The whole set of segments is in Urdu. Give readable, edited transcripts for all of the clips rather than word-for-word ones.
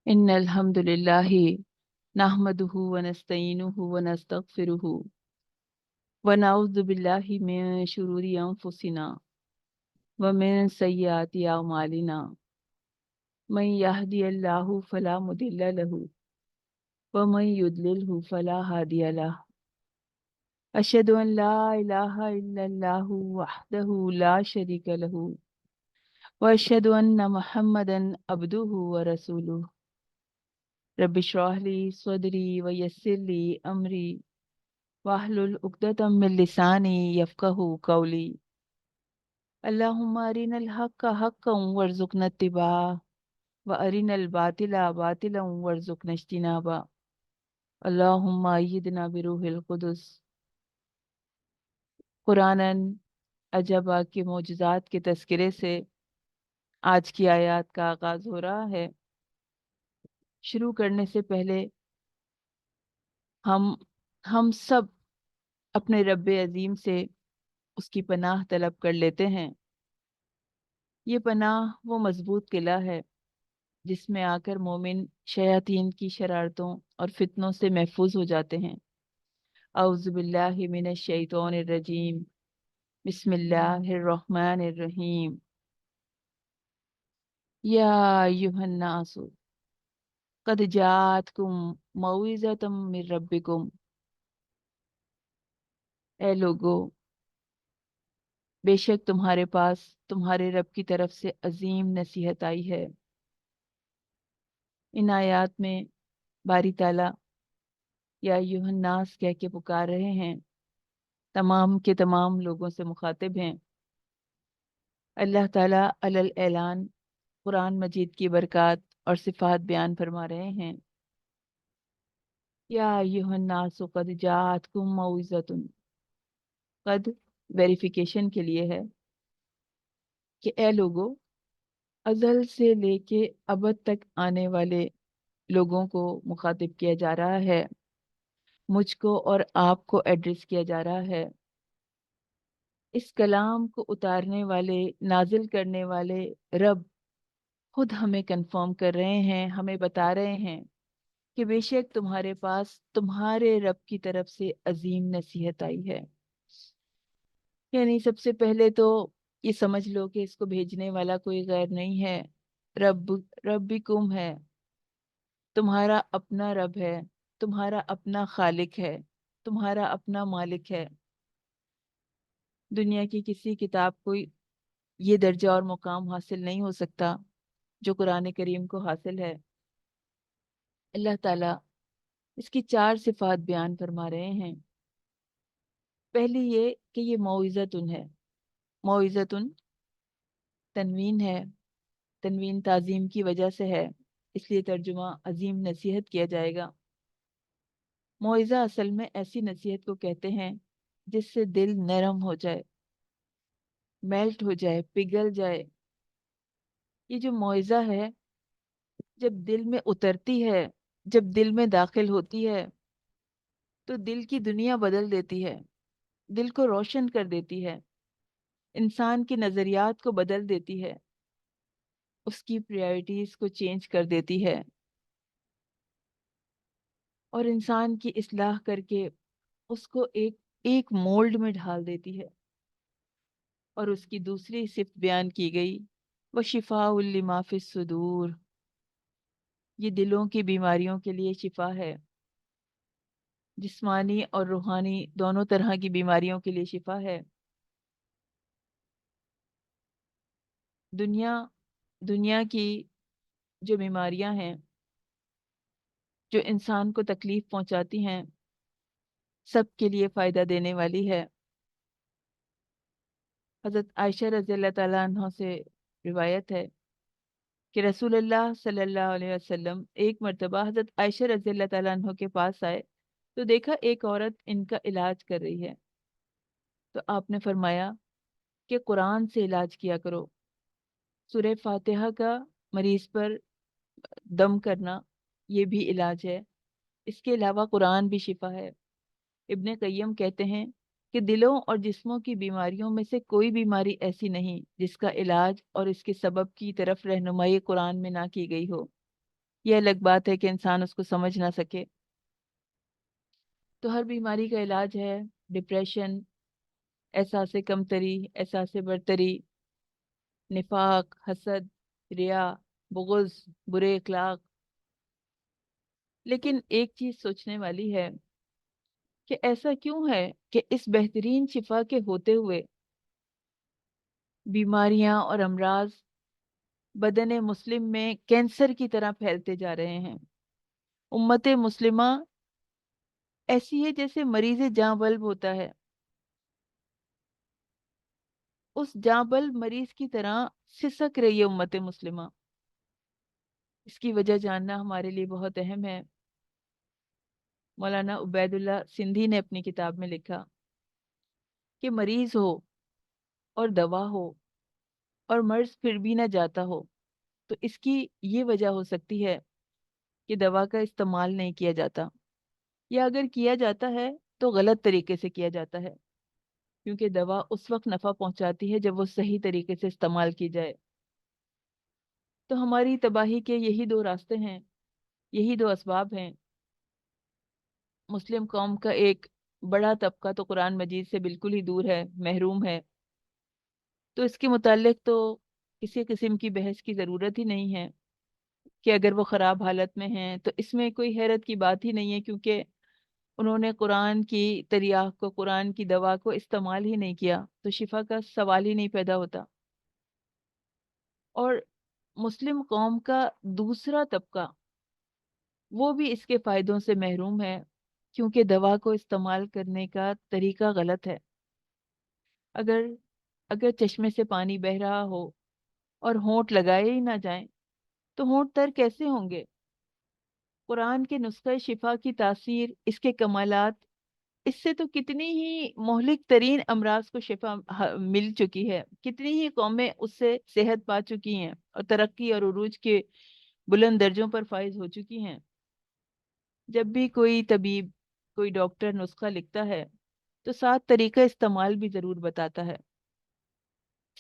إن الحمد لله نحمده ونستعينه ونستغفره ونعوذ بالله من شرور أنفسنا ومن سيئات أعمالنا من يهدي الله فلا مضل له ومن يضلله فلا هادي له أشهد أن لا إله إلا الله وحده لا شريك له وأشهد أن محمدا عبده ورسوله رب اشرح لي صدري ويسر لي أمري واحلل عقدة من لساني يفقه قولي اللهم أرنا الحق حقا وارزقنا اتباعه وأرنا الباطل باطلا وارزقنا اجتنابه اللهم أيدنا بروح القدس قرآن عجبا کے معجزات کے تذکرے سے آج کی آیات کا آغاز ہو رہا ہے۔ شروع کرنے سے پہلے ہم سب اپنے رب عظیم سے اس کی پناہ طلب کر لیتے ہیں۔ یہ پناہ وہ مضبوط قلعہ ہے جس میں آ کر مومن شیاطین کی شرارتوں اور فتنوں سے محفوظ ہو جاتے ہیں۔ اعوذ باللہ من الشیطان الرجیم، بسم اللہ الرحمن الرحیم۔ یا ایھا الناس قد جاءتکم موعظۃ من ربکم، اے لوگو بے شک تمہارے پاس تمہارے رب کی طرف سے عظیم نصیحت آئی ہے۔ ان آیات میں باری تعالیٰ یا ایھا الناس کہہ کے پکار رہے ہیں، تمام کے تمام لوگوں سے مخاطب ہیں۔ اللہ تعالیٰ علی اعلان قرآن مجید کی برکات اور صفات بیان فرما رہے ہیں۔ یا ایھا الناس قد جاءتکم موعظۃ، قد ویریفیکیشن کے لیے ہے کہ اے لوگو، ازل سے لے کے ابد تک آنے والے لوگوں کو مخاطب کیا جا رہا ہے، مجھ کو اور آپ کو ایڈریس کیا جا رہا ہے۔ اس کلام کو اتارنے والے، نازل کرنے والے رب خود ہمیں کنفرم کر رہے ہیں، ہمیں بتا رہے ہیں کہ بے شک تمہارے پاس تمہارے رب کی طرف سے عظیم نصیحت آئی ہے۔ یعنی سب سے پہلے تو یہ سمجھ لو کہ اس کو بھیجنے والا کوئی غیر نہیں ہے، ربکم ہے، تمہارا اپنا رب ہے، تمہارا اپنا خالق ہے، تمہارا اپنا مالک ہے۔ دنیا کی کسی کتاب کو یہ درجہ اور مقام حاصل نہیں ہو سکتا جو قرآن کریم کو حاصل ہے۔ اللہ تعالیٰ اس کی 4 صفات بیان فرما رہے ہیں۔ پہلی یہ کہ یہ موعظۃ ہے۔ موعظۃ تنوین ہے، تنوین تعظیم کی وجہ سے ہے، اس لیے ترجمہ عظیم نصیحت کیا جائے گا۔ موعظہ اصل میں ایسی نصیحت کو کہتے ہیں جس سے دل نرم ہو جائے، میلٹ ہو جائے، پگھل جائے۔ یہ جو موعظہ ہے جب دل میں اترتی ہے، جب دل میں داخل ہوتی ہے تو دل کی دنیا بدل دیتی ہے، دل کو روشن کر دیتی ہے، انسان کے نظریات کو بدل دیتی ہے، اس کی پریارٹیز کو چینج کر دیتی ہے اور انسان کی اصلاح کر کے اس کو ایک مولڈ میں ڈھال دیتی ہے۔ اور اس کی دوسری صفت بیان کی گئی، وَشِفَاءٌ لِمَا فِی الصُّدُورِ، یہ دلوں کی بیماریوں کے لیے شفا ہے، جسمانی اور روحانی دونوں طرح کی بیماریوں کے لیے شفا ہے۔ دنیا کی جو بیماریاں ہیں جو انسان کو تکلیف پہنچاتی ہیں، سب کے لیے فائدہ دینے والی ہے۔ حضرت عائشہ رضی اللہ تعالیٰ عنہ سے روایت ہے کہ رسول اللہ صلی اللہ علیہ وسلم ایک مرتبہ حضرت عائشہ رضی اللہ تعالیٰ عنہ کے پاس آئے تو دیکھا ایک عورت ان کا علاج کر رہی ہے، تو آپ نے فرمایا کہ قرآن سے علاج کیا کرو۔ سورہ فاتحہ کا مریض پر دم کرنا یہ بھی علاج ہے، اس کے علاوہ قرآن بھی شفا ہے۔ ابن قیم کہتے ہیں کہ دلوں اور جسموں کی بیماریوں میں سے کوئی بیماری ایسی نہیں جس کا علاج اور اس کے سبب کی طرف رہنمائی قرآن میں نہ کی گئی ہو۔ یہ الگ بات ہے کہ انسان اس کو سمجھ نہ سکے۔ تو ہر بیماری کا علاج ہے، ڈپریشن، احساس کمتری، احساس برتری، نفاق، حسد، ریا، بغض، برے اخلاق۔ لیکن ایک چیز سوچنے والی ہے کہ ایسا کیوں ہے کہ اس بہترین شفا کے ہوتے ہوئے بیماریاں اور امراض بدن مسلم میں کینسر کی طرح پھیلتے جا رہے ہیں۔ امت مسلمہ ایسی ہے جیسے مریض جاں بلب ہوتا ہے، اس جاں بلب مریض کی طرح سسک رہی ہے امت مسلمہ۔ اس کی وجہ جاننا ہمارے لیے بہت اہم ہے۔ مولانا عبید اللہ سندھی نے اپنی کتاب میں لکھا کہ مریض ہو اور دوا ہو اور مرض پھر بھی نہ جاتا ہو تو اس کی یہ وجہ ہو سکتی ہے کہ دوا کا استعمال نہیں کیا جاتا، یا اگر کیا جاتا ہے تو غلط طریقے سے کیا جاتا ہے، کیونکہ دوا اس وقت نفع پہنچاتی ہے جب وہ صحیح طریقے سے استعمال کی جائے۔ تو ہماری تباہی کے یہی دو راستے ہیں، یہی دو اسباب ہیں۔ مسلم قوم کا ایک بڑا طبقہ تو قرآن مجید سے بالکل ہی دور ہے، محروم ہے، تو اس کے متعلق تو کسی قسم کی بحث کی ضرورت ہی نہیں ہے کہ اگر وہ خراب حالت میں ہیں تو اس میں کوئی حیرت کی بات ہی نہیں ہے، کیونکہ انہوں نے قرآن کی تریاق کو، قرآن کی دوا کو استعمال ہی نہیں کیا، تو شفا کا سوال ہی نہیں پیدا ہوتا۔ اور مسلم قوم کا دوسرا طبقہ وہ بھی اس کے فائدوں سے محروم ہے، کیونکہ دوا کو استعمال کرنے کا طریقہ غلط ہے۔ اگر اگر چشمے سے پانی بہہ رہا ہو اور ہونٹ لگائے ہی نہ جائیں تو ہونٹ تر کیسے ہوں گے؟ قرآن کے نسخہ شفا کی تاثیر، اس کے کمالات، اس سے تو کتنی ہی مہلک ترین امراض کو شفا مل چکی ہے، کتنی ہی قومیں اس سے صحت پا چکی ہیں اور ترقی اور عروج کے بلند درجوں پر فائز ہو چکی ہیں۔ جب بھی کوئی طبیب، کوئی ڈاکٹر نسخہ لکھتا ہے تو 7 طریقہ استعمال بھی ضرور بتاتا ہے۔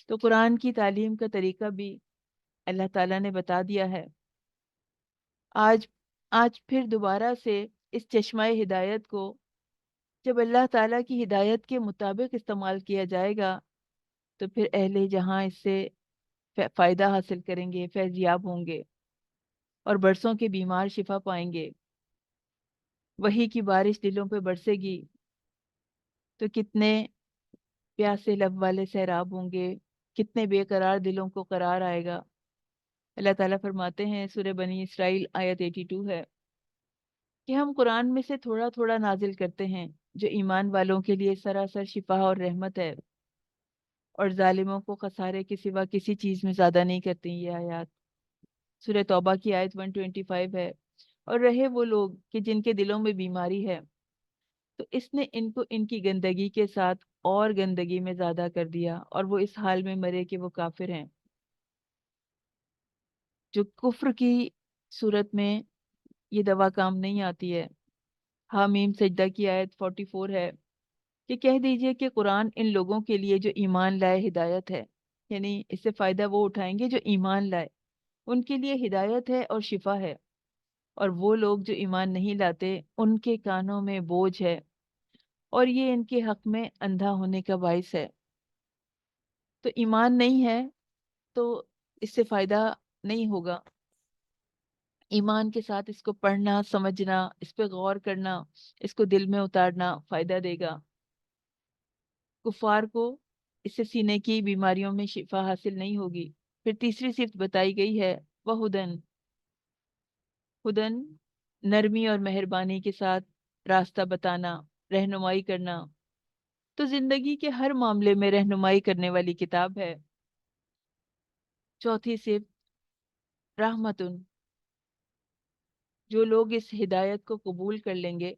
تو قرآن کی تعلیم کا طریقہ بھی اللہ تعالیٰ نے بتا دیا ہے۔ آج آج پھر دوبارہ سے اس چشمہ ہدایت کو جب اللہ تعالیٰ کی ہدایت کے مطابق استعمال کیا جائے گا تو پھر اہل جہاں اس سے فائدہ حاصل کریں گے، فیض یاب ہوں گے اور برسوں کے بیمار شفا پائیں گے۔ وحی کی بارش دلوں پہ برسے گی تو کتنے پیاسے لب والے سیراب ہوں گے، کتنے بے قرار دلوں کو قرار آئے گا۔ اللہ تعالیٰ فرماتے ہیں، سورہ بنی اسرائیل آیت 82 ہے کہ ہم قرآن میں سے تھوڑا تھوڑا نازل کرتے ہیں جو ایمان والوں کے لیے سراسر شفا اور رحمت ہے، اور ظالموں کو خسارے کے سوا کسی چیز میں زیادہ نہیں کرتی یہ آیات۔ سورہ توبہ کی آیت 125 ہے، اور رہے وہ لوگ کہ جن کے دلوں میں بیماری ہے تو اس نے ان کو ان کی گندگی کے ساتھ اور گندگی میں زیادہ کر دیا، اور وہ اس حال میں مرے کہ وہ کافر ہیں۔ جو کفر کی صورت میں یہ دوا کام نہیں آتی ہے۔ حامیم سجدہ کی آیت 44 ہے کہ کہہ دیجئے کہ قرآن ان لوگوں کے لیے جو ایمان لائے ہدایت ہے، یعنی اس سے فائدہ وہ اٹھائیں گے جو ایمان لائے، ان کے لیے ہدایت ہے اور شفا ہے، اور وہ لوگ جو ایمان نہیں لاتے ان کے کانوں میں بوجھ ہے، اور یہ ان کے حق میں اندھا ہونے کا باعث ہے۔ تو ایمان نہیں ہے تو اس سے فائدہ نہیں ہوگا۔ ایمان کے ساتھ اس کو پڑھنا، سمجھنا، اس پہ غور کرنا، اس کو دل میں اتارنا فائدہ دے گا۔ کفار کو اس سے سینے کی بیماریوں میں شفا حاصل نہیں ہوگی۔ پھر تیسری صفت بتائی گئی ہے، وہدن، ہدن نرمی اور مہربانی کے ساتھ راستہ بتانا، رہنمائی کرنا۔ تو زندگی کے ہر معاملے میں رہنمائی کرنے والی کتاب ہے۔ چوتھی صفت رحمتن، جو لوگ اس ہدایت کو قبول کر لیں گے،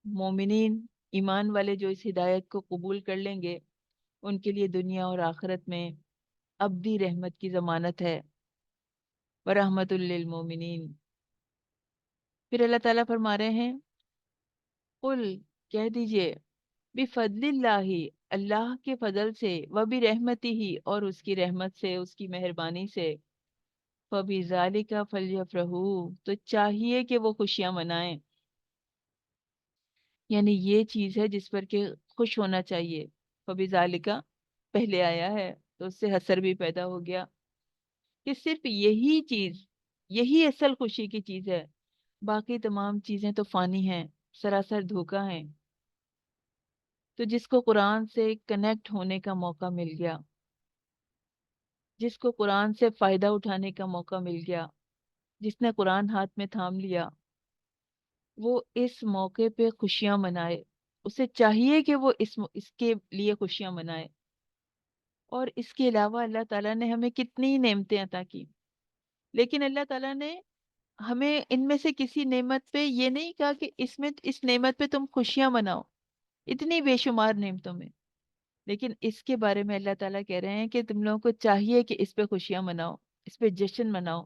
مومنین، ایمان والے جو اس ہدایت کو قبول کر لیں گے، ان کے لیے دنیا اور آخرت میں ابدی رحمت کی ضمانت ہے۔ ورحمت للمومنین۔ پھر اللہ تعالیٰ فرما رہے ہیں، قل، کہہ دیجئے، بفضل اللہ، اللہ کے فضل سے، وبرحمتہ، اور اس کی رحمت سے، اس کی مہربانی سے، فَبِذَالِكَ فَلْيَفْرَحُوا، تو چاہیے کہ وہ خوشیاں منائیں، یعنی یہ چیز ہے جس پر کہ خوش ہونا چاہیے. فَبِذَالِكَ پہلے آیا ہے تو اس سے حسر بھی پیدا ہو گیا کہ صرف یہی چیز، یہی اصل خوشی کی چیز ہے، باقی تمام چیزیں تو فانی ہیں، سراسر دھوکہ ہیں. تو جس کو قرآن سے کنیکٹ ہونے کا موقع مل گیا، جس کو قرآن سے فائدہ اٹھانے کا موقع مل گیا، جس نے قرآن ہاتھ میں تھام لیا، وہ اس موقع پہ خوشیاں منائے. اسے چاہیے کہ وہ اس کے لیے خوشیاں منائے. اور اس کے علاوہ اللہ تعالیٰ نے ہمیں کتنی نعمتیں عطا کی، لیکن اللہ تعالیٰ نے ہمیں ان میں سے کسی نعمت پہ یہ نہیں کہا کہ اس نعمت پہ تم خوشیاں مناؤ، اتنی بے شمار نعمتوں میں. لیکن اس کے بارے میں اللہ تعالیٰ کہہ رہے ہیں کہ تم لوگوں کو چاہیے کہ اس پہ خوشیاں مناؤ، اس پہ جشن مناؤ.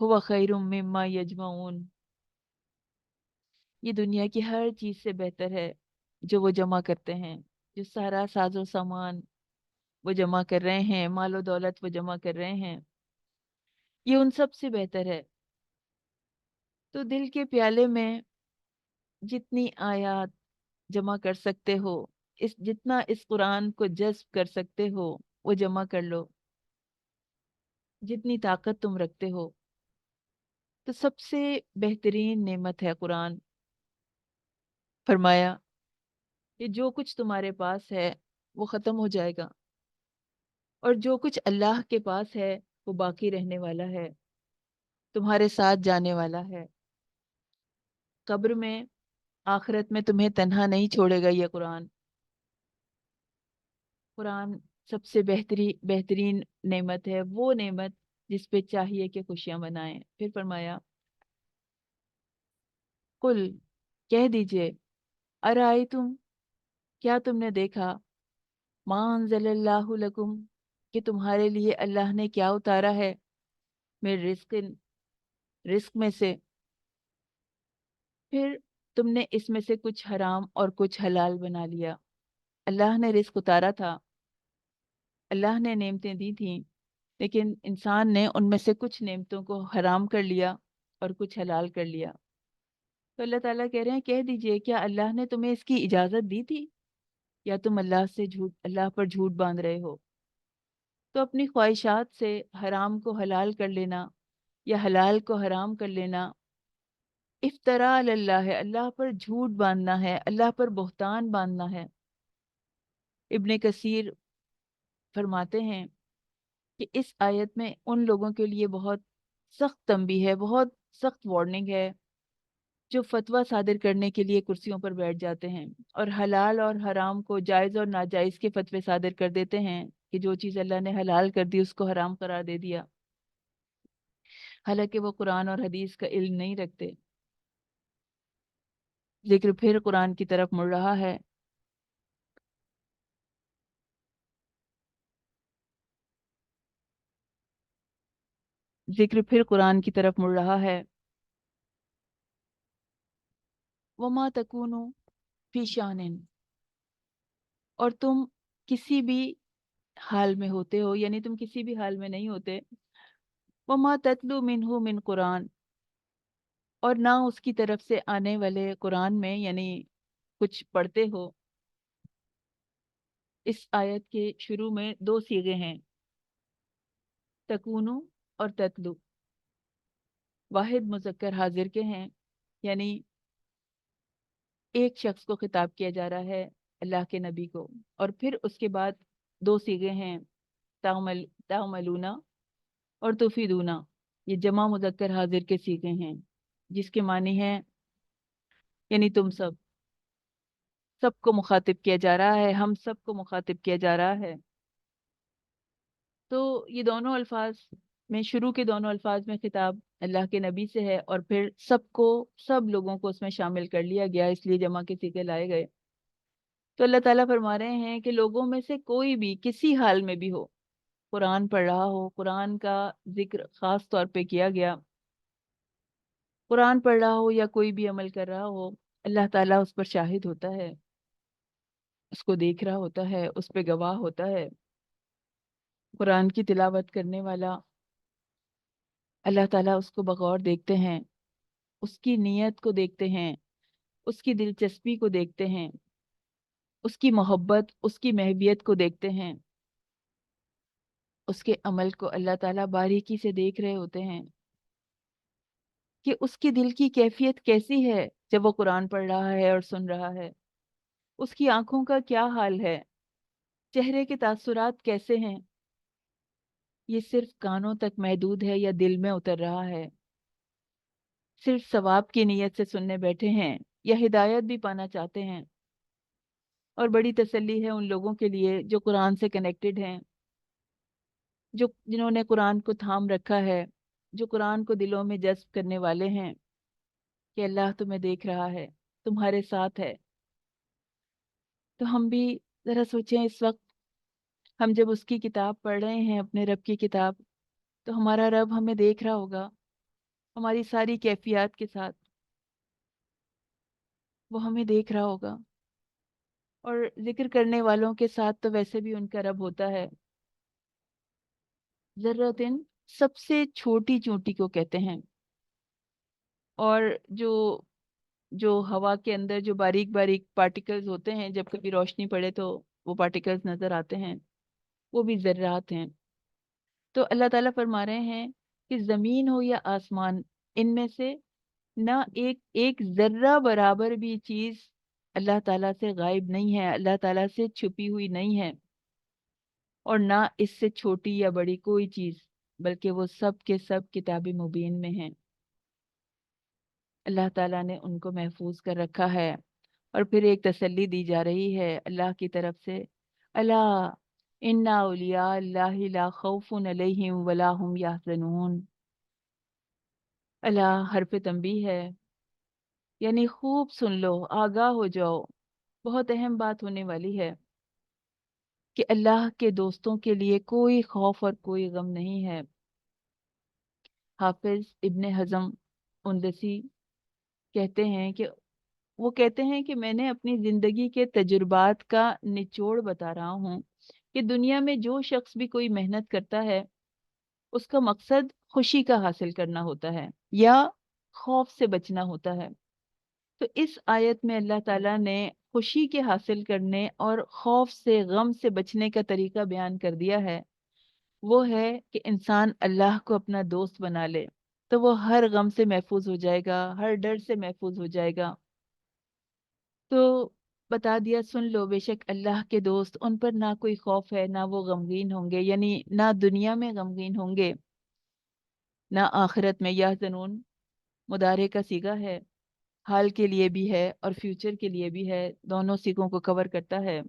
ہوا خیر مما یجمعون، یہ دنیا کی ہر چیز سے بہتر ہے جو وہ جمع کرتے ہیں. جو سارا ساز و سامان وہ جمع کر رہے ہیں، مال و دولت وہ جمع کر رہے ہیں، یہ ان سب سے بہتر ہے. تو دل کے پیالے میں جتنی آیات جمع کر سکتے ہو، جتنا اس قرآن کو جذب کر سکتے ہو وہ جمع کر لو، جتنی طاقت تم رکھتے ہو. تو سب سے بہترین نعمت ہے قرآن. فرمایا کہ جو کچھ تمہارے پاس ہے وہ ختم ہو جائے گا، اور جو کچھ اللہ کے پاس ہے وہ باقی رہنے والا ہے، تمہارے ساتھ جانے والا ہے. قبر میں، آخرت میں تمہیں تنہا نہیں چھوڑے گا یہ قرآن. قرآن سب سے بہترین نعمت ہے، وہ نعمت جس پہ چاہیے کہ خوشیاں منائیں. پھر فرمایا قل، کہہ دیجئے، ارائیتم، کیا تم نے دیکھا، ما انزل اللہ لکم، کہ تمہارے لیے اللہ نے کیا اتارا ہے، من رزق، رزق میں سے. پھر تم نے اس میں سے کچھ حرام اور کچھ حلال بنا لیا. اللہ نے رزق اتارا تھا، اللہ نے نعمتیں دی تھیں، لیکن انسان نے ان میں سے کچھ نعمتوں کو حرام کر لیا اور کچھ حلال کر لیا. تو اللہ تعالیٰ کہہ رہے ہیں کہہ دیجئے، کیا اللہ نے تمہیں اس کی اجازت دی تھی، یا تم اللہ پر جھوٹ باندھ رہے ہو؟ تو اپنی خواہشات سے حرام کو حلال کر لینا یا حلال کو حرام کر لینا افطراء علی اللہ ہے، اللہ پر جھوٹ باندھنا ہے، اللہ پر بہتان باندھنا ہے. ابن کثیر فرماتے ہیں کہ اس آیت میں ان لوگوں کے لیے بہت سخت تنبیہ ہے، بہت سخت وارننگ ہے جو فتویٰ صادر کرنے کے لیے کرسیوں پر بیٹھ جاتے ہیں اور حلال اور حرام کو جائز اور ناجائز کے فتوے صادر کر دیتے ہیں کہ جو چیز اللہ نے حلال کر دی اس کو حرام قرار دے دیا، حالانکہ وہ قرآن اور حدیث کا علم نہیں رکھتے. ذکر پھر قرآن کی طرف مڑ رہا ہے. ذکر پھر قرآن کی طرف مڑ رہا ہے. وَمَا تَكُونُوا فِي شَأْنٍ، اور تم کسی بھی حال میں ہوتے ہو، یعنی تم کسی بھی حال میں نہیں ہوتے. وَمَا تَتْلُو مِنْهُ مِنْ قرآن، اور نہ اس کی طرف سے آنے والے قرآن میں یعنی کچھ پڑھتے ہو. اس آیت کے شروع میں دو صیغے ہیں، تکونو اور تتلو. واحد مذکر حاضر کے ہیں، یعنی ایک شخص کو خطاب کیا جا رہا ہے، اللہ کے نبی کو. اور پھر اس کے بعد دو صیغے ہیں، تعملونا اور تفیدونا. یہ جمع مذکر حاضر کے صیغے ہیں جس کے معنی ہے یعنی تم سب کو مخاطب کیا جا رہا ہے، ہم سب کو مخاطب کیا جا رہا ہے. تو یہ دونوں الفاظ میں، شروع کے دونوں الفاظ میں خطاب اللہ کے نبی سے ہے، اور پھر سب لوگوں کو اس میں شامل کر لیا گیا، اس لیے جمع کے صیغے لائے گئے. تو اللہ تعالیٰ فرما رہے ہیں کہ لوگوں میں سے کوئی بھی کسی حال میں بھی ہو، قرآن پڑھ رہا ہو، قرآن کا ذکر خاص طور پہ کیا گیا، قرآن پڑھ رہا ہو یا کوئی بھی عمل کر رہا ہو، اللہ تعالیٰ اس پر شاہد ہوتا ہے، اس کو دیکھ رہا ہوتا ہے، اس پہ گواہ ہوتا ہے. قرآن کی تلاوت کرنے والا، اللہ تعالیٰ اس کو بغور دیکھتے ہیں، اس کی نیت کو دیکھتے ہیں، اس کی دلچسپی کو دیکھتے ہیں، اس کی محبت، اس کی محبیت کو دیکھتے ہیں، اس کے عمل کو اللہ تعالیٰ باریکی سے دیکھ رہے ہوتے ہیں کہ اس کی دل کی کیفیت کیسی ہے جب وہ قرآن پڑھ رہا ہے اور سن رہا ہے، اس کی آنکھوں کا کیا حال ہے، چہرے کے تاثرات کیسے ہیں، یہ صرف کانوں تک محدود ہے یا دل میں اتر رہا ہے، صرف ثواب کی نیت سے سننے بیٹھے ہیں یا ہدایت بھی پانا چاہتے ہیں۔ اور بڑی تسلی ہے ان لوگوں کے لیے جو قرآن سے کنیکٹڈ ہیں، جنہوں نے قرآن کو تھام رکھا ہے، جو قرآن کو دلوں میں جذب کرنے والے ہیں کہ اللہ تمہیں دیکھ رہا ہے، تمہارے ساتھ ہے۔ تو ہم بھی ذرا سوچیں، اس وقت ہم جب اس کی کتاب پڑھ رہے ہیں، اپنے رب کی کتاب، تو ہمارا رب ہمیں دیکھ رہا ہوگا ہماری ساری کیفیات کے ساتھ، وہ ہمیں دیکھ رہا ہوگا۔ اور ذکر کرنے والوں کے ساتھ تو ویسے بھی ان کا رب ہوتا ہے۔ ذراتن سب سے چھوٹی چونٹی کو کہتے ہیں، اور جو جو ہوا کے اندر جو باریک باریک پارٹیکلز ہوتے ہیں، جب کبھی روشنی پڑے تو وہ پارٹیکلز نظر آتے ہیں، وہ بھی ذرات ہیں۔ تو اللہ تعالیٰ فرما رہے ہیں کہ زمین ہو یا آسمان، ان میں سے نہ ایک ایک ذرہ برابر بھی چیز اللہ تعالیٰ سے غائب نہیں ہے، اللہ تعالیٰ سے چھپی ہوئی نہیں ہے، اور نہ اس سے چھوٹی یا بڑی کوئی چیز، بلکہ وہ سب کے سب کتاب مبین میں ہیں۔ اللہ تعالیٰ نے ان کو محفوظ کر رکھا ہے۔ اور پھر ایک تسلی دی جا رہی ہے اللہ کی طرف سے، الا ان اولیاء اللہ لا خوف علیہم ولا هم یحزنون۔ اللہ حرف تنبیہ ہے، یعنی خوب سن لو، آگاہ ہو جاؤ، بہت اہم بات ہونے والی ہے کہ اللہ کے دوستوں کے لیے کوئی خوف اور کوئی غم نہیں ہے۔ حافظ ابن حزم اندسی کہتے ہیں کہ میں نے اپنی زندگی کے تجربات کا نچوڑ بتا رہا ہوں کہ دنیا میں جو شخص بھی کوئی محنت کرتا ہے، اس کا مقصد خوشی کا حاصل کرنا ہوتا ہے یا خوف سے بچنا ہوتا ہے۔ تو اس آیت میں اللہ تعالیٰ نے خوشی کے حاصل کرنے اور خوف سے، غم سے بچنے کا طریقہ بیان کر دیا ہے۔ وہ ہے کہ انسان اللہ کو اپنا دوست بنا لے، تو وہ ہر غم سے محفوظ ہو جائے گا، ہر ڈر سے محفوظ ہو جائے گا۔ تو بتا دیا، سن لو، بے شک اللہ کے دوست، ان پر نہ کوئی خوف ہے، نہ وہ غمگین ہوں گے، یعنی نہ دنیا میں غمگین ہوں گے، نہ آخرت میں۔ یحزنون مضارع کا صیغہ ہے، حال کے لیے بھی ہے اور فیوچر کے لیے بھی ہے، دونوں صیغوں کو کور کرتا ہے۔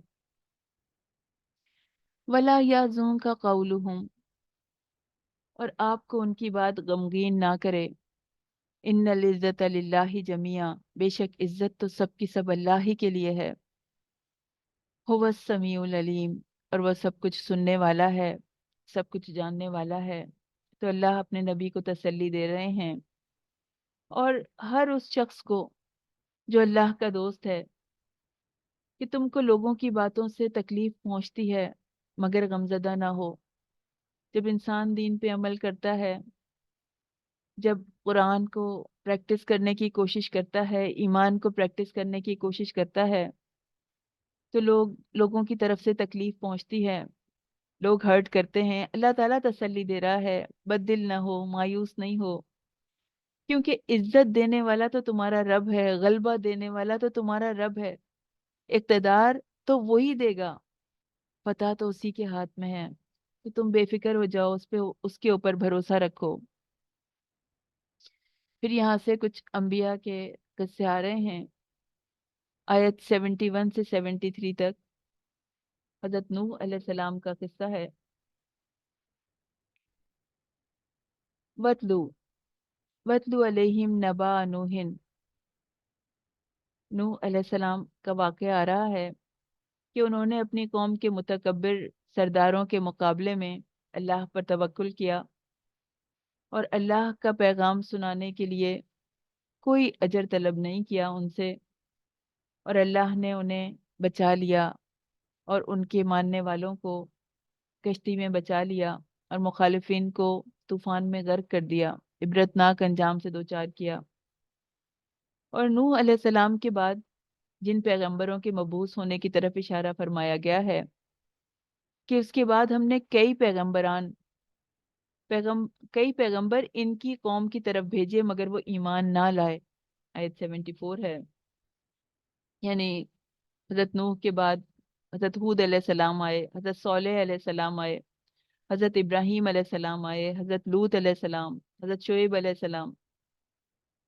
ولا یحزنک قولہم، اور آپ کو ان کی بات غمگین نہ کرے۔ ان العزت للہ جمیعا، بے شک عزت تو سب کی سب اللہ ہی کے لیے ہے۔ هو السمیع العلیم، اور وہ سب کچھ سننے والا ہے، سب کچھ جاننے والا ہے۔ تو اللہ اپنے نبی کو تسلی دے رہے ہیں، اور ہر اس شخص کو جو اللہ کا دوست ہے، کہ تم کو لوگوں کی باتوں سے تکلیف پہنچتی ہے مگر غمزدہ نہ ہو۔ جب انسان دین پہ عمل کرتا ہے، جب قرآن کو پریکٹس کرنے کی کوشش کرتا ہے، ایمان کو پریکٹس کرنے کی کوشش کرتا ہے، تو لوگوں کی طرف سے تکلیف پہنچتی ہے، لوگ ہرٹ کرتے ہیں، اللہ تعالیٰ تسلی دے رہا ہے، بد دل نہ ہو، مایوس نہیں ہو، کیونکہ عزت دینے والا تو تمہارا رب ہے، غلبہ دینے والا تو تمہارا رب ہے، اقتدار تو وہی دے گا، فتح تو اسی کے ہاتھ میں ہے۔ تو تم بے فکر ہو جاؤ، اس کے اوپر بھروسہ رکھو۔ پھر یہاں سے کچھ انبیاء کے قصے آ رہے ہیں، آیت 71 سے 73 تک حضرت نوح علیہ السلام کا قصہ ہے۔ وَاتْلُو وَاتْلُو عَلَيْهِمْ نَبَأَ نُوحٍ، نوح علیہ السلام کا واقعہ آ رہا ہے کہ انہوں نے اپنی قوم کے متکبر سرداروں کے مقابلے میں اللہ پر توکل کیا، اور اللہ کا پیغام سنانے کے لیے کوئی اجر طلب نہیں کیا ان سے، اور اللہ نے انہیں بچا لیا اور ان کے ماننے والوں کو کشتی میں بچا لیا اور مخالفین کو طوفان میں غرق کر دیا، عبرتناک انجام سے دوچار کیا۔ اور نوح علیہ السلام کے بعد جن پیغمبروں کے مبعوث ہونے کی طرف اشارہ فرمایا گیا ہے کہ اس کے بعد ہم نے کئی پیغمبر ان کی قوم کی طرف بھیجے مگر وہ ایمان نہ لائے، آیت 74 ہے۔ یعنی حضرت نوح کے بعد حضرت ہود علیہ السلام آئے، حضرت صالح علیہ السلام آئے، حضرت ابراہیم علیہ السلام آئے، حضرت لوط علیہ السلام، حضرت شعیب علیہ السلام،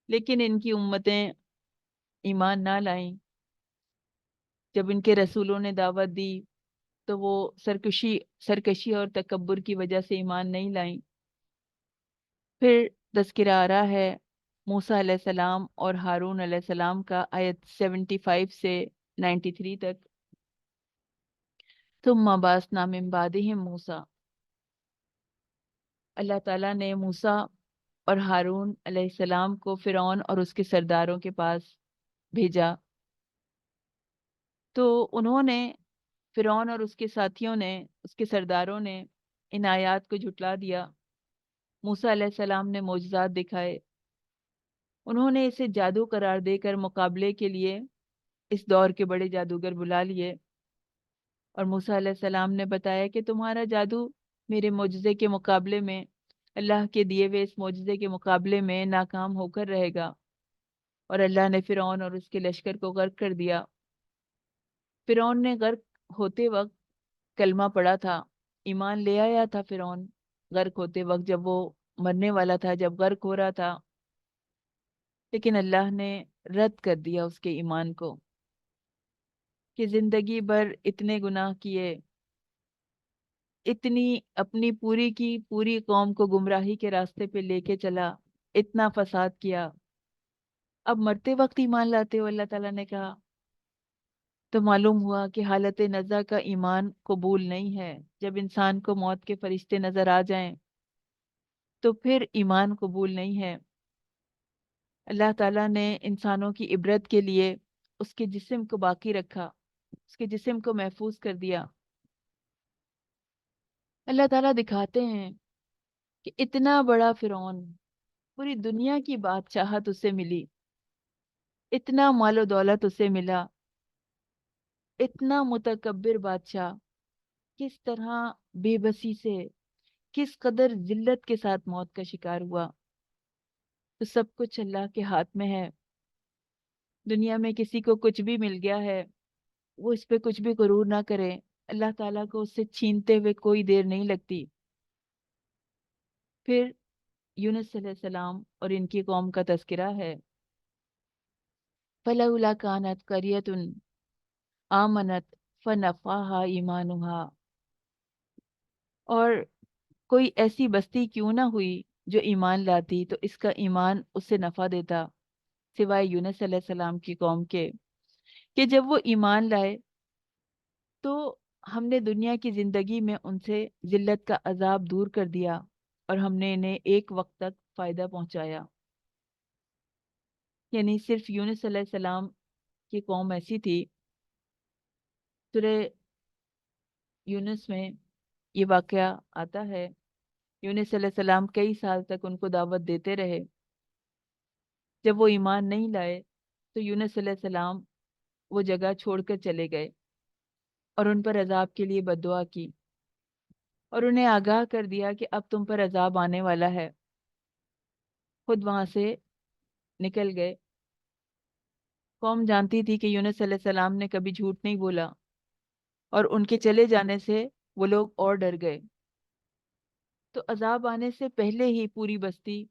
لیکن ان کی امتیں ایمان نہ لائیں۔ جب ان کے رسولوں نے دعوت دی تو وہ سرکشی اور تکبر کی وجہ سے ایمان نہیں لائیں۔ پھر تذکرہ آ رہا ہے موسیٰ علیہ السلام اور ہارون علیہ السلام کا، آیت 75 سے 93 تک۔ ثم بعثنا من بعدہم موسیٰ، اللہ تعالیٰ نے موسیٰ اور ہارون علیہ السلام کو فرعون اور اس کے سرداروں کے پاس بھیجا، تو انہوں نے، فرعون اور اس کے ساتھیوں نے، اس کے سرداروں نے ان آیات کو جھٹلا دیا۔ موسیٰ علیہ السلام نے معجزات دکھائے، انہوں نے اسے جادو قرار دے کر مقابلے کے لیے اس دور کے بڑے جادوگر بلا لیے، اور موسیٰ علیہ السلام نے بتایا کہ تمہارا جادو میرے معجزے کے مقابلے میں، اللہ کے دیے ہوئے اس معجزے کے مقابلے میں ناکام ہو کر رہے گا۔ اور اللہ نے فرعون اور اس کے لشکر کو غرق کر دیا۔ فرعون نے غرق ہوتے وقت کلمہ پڑھا تھا، ایمان لے آیا تھا فرعون غرق ہوتے وقت، جب وہ مرنے والا تھا، جب غرق ہو رہا تھا، لیکن اللہ نے رد کر دیا اس کے ایمان کو، کہ زندگی بھر اتنے گناہ کیے، اتنی اپنی پوری کی پوری قوم کو گمراہی کے راستے پہ لے کے چلا، اتنا فساد کیا، اب مرتے وقت ایمان لاتے ہو، اللہ تعالیٰ نے کہا۔ تو معلوم ہوا کہ حالت نزع کا ایمان قبول نہیں ہے۔ جب انسان کو موت کے فرشتے نظر آ جائیں تو پھر ایمان قبول نہیں ہے۔ اللہ تعالیٰ نے انسانوں کی عبرت کے لیے اس کے جسم کو باقی رکھا، اس کے جسم کو محفوظ کر دیا۔ اللہ تعالیٰ دکھاتے ہیں کہ اتنا بڑا فرعون، پوری دنیا کی بادشاہت اسے ملی، اتنا مال و دولت اسے ملا، اتنا متکبر بادشاہ کس طرح بے بسی سے، کس قدر ذلت کے ساتھ موت کا شکار ہوا۔ تو سب کچھ اللہ کے ہاتھ میں ہے۔ دنیا میں کسی کو کچھ بھی مل گیا ہے، وہ اس پہ کچھ بھی غرور نہ کرے، اللہ تعالیٰ کو اس سے چھینتے ہوئے کوئی دیر نہیں لگتی۔ پھر یونس علیہ السلام اور ان کی قوم کا تذکرہ ہے۔ فَلَوْلَا كَانَتْ قَرْيَةٌ آمَنَتْ فَنَفَعَهَا إِيمَانُهَا، اور کوئی ایسی بستی کیوں نہ ہوئی جو ایمان لاتی تو اس کا ایمان اس سے نفع دیتا، سوائے یونس علیہ السلام کی قوم کے، کہ جب وہ ایمان لائے تو ہم نے دنیا کی زندگی میں ان سے ذلت کا عذاب دور کر دیا، اور ہم نے انہیں ایک وقت تک فائدہ پہنچایا۔ یعنی صرف یونس علیہ السلام کی قوم ایسی تھی۔ سورہ یونس میں یہ واقعہ آتا ہے، یونس علیہ السلام کئی سال تک ان کو دعوت دیتے رہے۔ جب وہ ایمان نہیں لائے تو یونس علیہ السلام وہ جگہ چھوڑ کر چلے گئے اور ان پر عذاب کے لیے بد دعا کی، اور انہیں آگاہ کر دیا کہ اب تم پر عذاب آنے والا ہے۔ خود وہاں سے نکل گئے۔ قوم جانتی تھی کہ یونس علیہ السلام نے کبھی جھوٹ نہیں بولا، اور ان کے چلے جانے سے وہ لوگ اور ڈر گئے۔ تو عذاب آنے سے پہلے ہی پوری بستی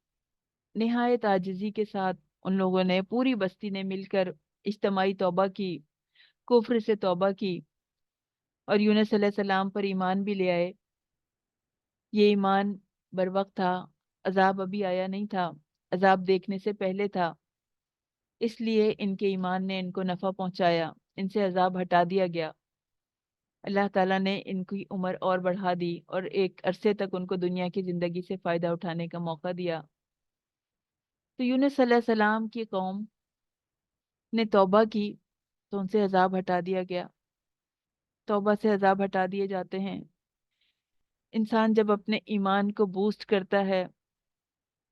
نہایت عاجزی کے ساتھ، ان لوگوں نے، پوری بستی نے مل کر اجتماعی توبہ کی، کفر سے توبہ کی، اور یونس علیہ السلام پر ایمان بھی لے آئے۔ یہ ایمان بر وقت تھا، عذاب ابھی آیا نہیں تھا، عذاب دیکھنے سے پہلے تھا، اس لیے ان کے ایمان نے ان کو نفع پہنچایا، ان سے عذاب ہٹا دیا گیا۔ اللہ تعالیٰ نے ان کی عمر اور بڑھا دی اور ایک عرصے تک ان کو دنیا کی زندگی سے فائدہ اٹھانے کا موقع دیا۔ تو یونس علیہ السلام کی قوم نے توبہ کی تو ان سے عذاب ہٹا دیا گیا۔ توبہ سے عذاب ہٹا دیے جاتے ہیں۔ انسان جب اپنے ایمان کو بوسٹ کرتا ہے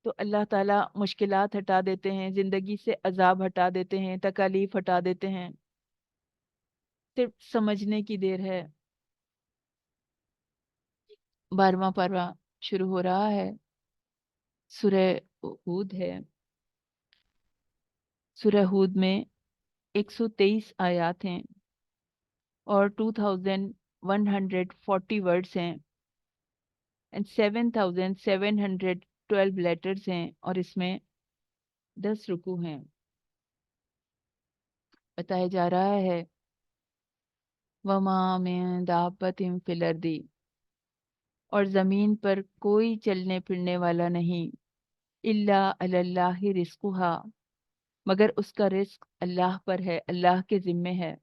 تو اللہ تعالیٰ مشکلات ہٹا دیتے ہیں، زندگی سے عذاب ہٹا دیتے ہیں، تکالیف ہٹا دیتے ہیں۔ صرف سمجھنے کی دیر ہے۔ 12واں پارہ شروع ہو رہا ہے، سورہ ہود ہے۔ سورہ ہود میں 123 آیات ہیں اور 2140 ورڈز ہیں and 7712 لیٹرز ہیں، اور اس میں 10 رکوع ہیں۔ بتایا جا رہا ہے وَمَا مِن دَابَّةٍ فِي الْأَرْضِ، اور زمین پر کوئی چلنے پھرنے والا نہیں، إِلَّا عَلَى اللَّهِ رِزْقُهَا، مگر اس کا رزق اللہ پر ہے، اللہ کے ذمے ہے۔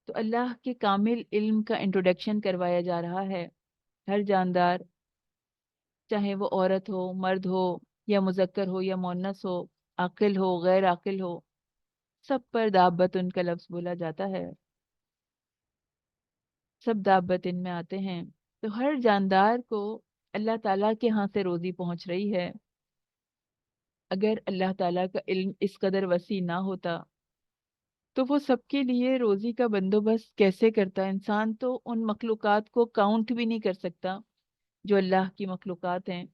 تو اللہ کے کامل علم کا انٹروڈکشن کروایا جا رہا ہے۔ ہر جاندار، چاہے وہ عورت ہو، مرد ہو، یا مذکر ہو یا مؤنث ہو، عاقل ہو غیر عاقل ہو، سب پر دابت ان کا لفظ بولا جاتا ہے، سب دابت ان میں آتے ہیں۔ تو ہر جاندار کو اللہ تعالیٰ کے ہاں سے روزی پہنچ رہی ہے۔ اگر اللہ تعالیٰ کا علم اس قدر وسیع نہ ہوتا تو وہ سب کے لیے روزی کا بندوبست کیسے کرتا؟ انسان تو ان مخلوقات کو کاؤنٹ بھی نہیں کر سکتا جو اللہ کی مخلوقات ہیں۔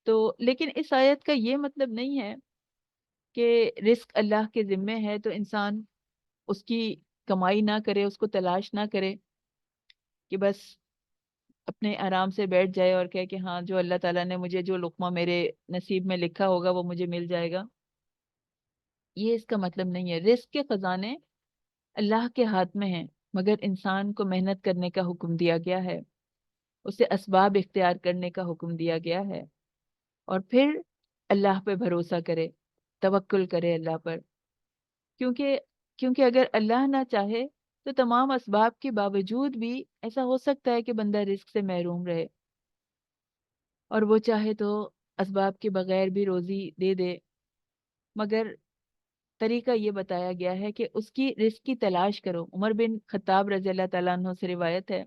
تو لیکن اس آیت کا یہ مطلب نہیں ہے کہ رزق اللہ کے ذمے ہے تو انسان اس کی کمائی نہ کرے، اس کو تلاش نہ کرے، کہ بس اپنے آرام سے بیٹھ جائے اور کہے کہ ہاں جو اللہ تعالیٰ نے مجھے جو لقمہ میرے نصیب میں لکھا ہوگا وہ مجھے مل جائے گا۔ یہ اس کا مطلب نہیں ہے۔ رزق کے خزانے اللہ کے ہاتھ میں ہیں، مگر انسان کو محنت کرنے کا حکم دیا گیا ہے، اسے اسباب اختیار کرنے کا حکم دیا گیا ہے، اور پھر اللہ پہ بھروسہ کرے، توکل کرے اللہ پر۔ کیونکہ کیونکہ اگر اللہ نہ چاہے تو تمام اسباب کے باوجود بھی ایسا ہو سکتا ہے کہ بندہ رزق سے محروم رہے، اور وہ چاہے تو اسباب کے بغیر بھی روزی دے دے، مگر طریقہ یہ بتایا گیا ہے کہ اس کی رزق کی تلاش کرو۔ عمر بن خطاب رضی اللہ تعالیٰ عنہ سے روایت ہے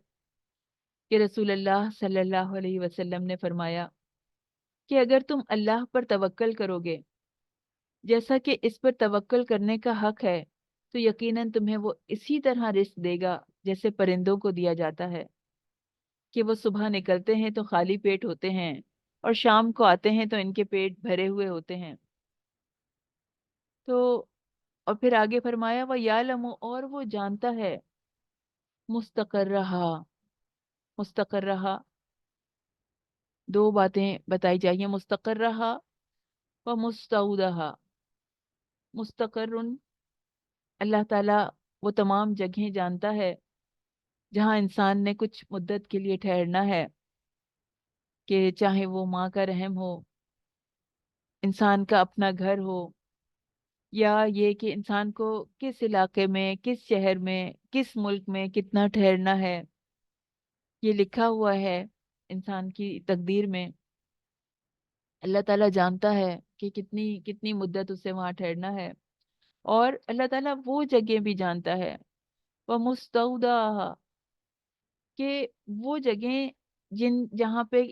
کہ رسول اللہ صلی اللہ علیہ وسلم نے فرمایا کہ اگر تم اللہ پر توکل کرو گے جیسا کہ اس پر توکل کرنے کا حق ہے، تو یقیناً تمہیں وہ اسی طرح رزق دے گا جیسے پرندوں کو دیا جاتا ہے، کہ وہ صبح نکلتے ہیں تو خالی پیٹ ہوتے ہیں اور شام کو آتے ہیں تو ان کے پیٹ بھرے ہوئے ہوتے ہیں۔ تو اور پھر آگے فرمایا وَيَعْلَمُ، اور وہ جانتا ہے مستقرہا۔ مستقرہا دو باتیں بتائی جائیں، مستقرہا و مستودہا۔ مستقر، اللہ تعالیٰ وہ تمام جگہیں جانتا ہے جہاں انسان نے کچھ مدت کے لیے ٹھہرنا ہے، کہ چاہے وہ ماں کا رحم ہو، انسان کا اپنا گھر ہو، یا یہ کہ انسان کو کس علاقے میں، کس شہر میں، کس ملک میں کتنا ٹھہرنا ہے، یہ لکھا ہوا ہے انسان کی تقدیر میں۔ اللہ تعالیٰ جانتا ہے کہ کتنی کتنی مدت اسے وہاں ٹھہرنا ہے، اور اللہ تعالیٰ وہ جگہ بھی جانتا ہے وہ مستودع، کہ وہ جگہیں جہاں پہ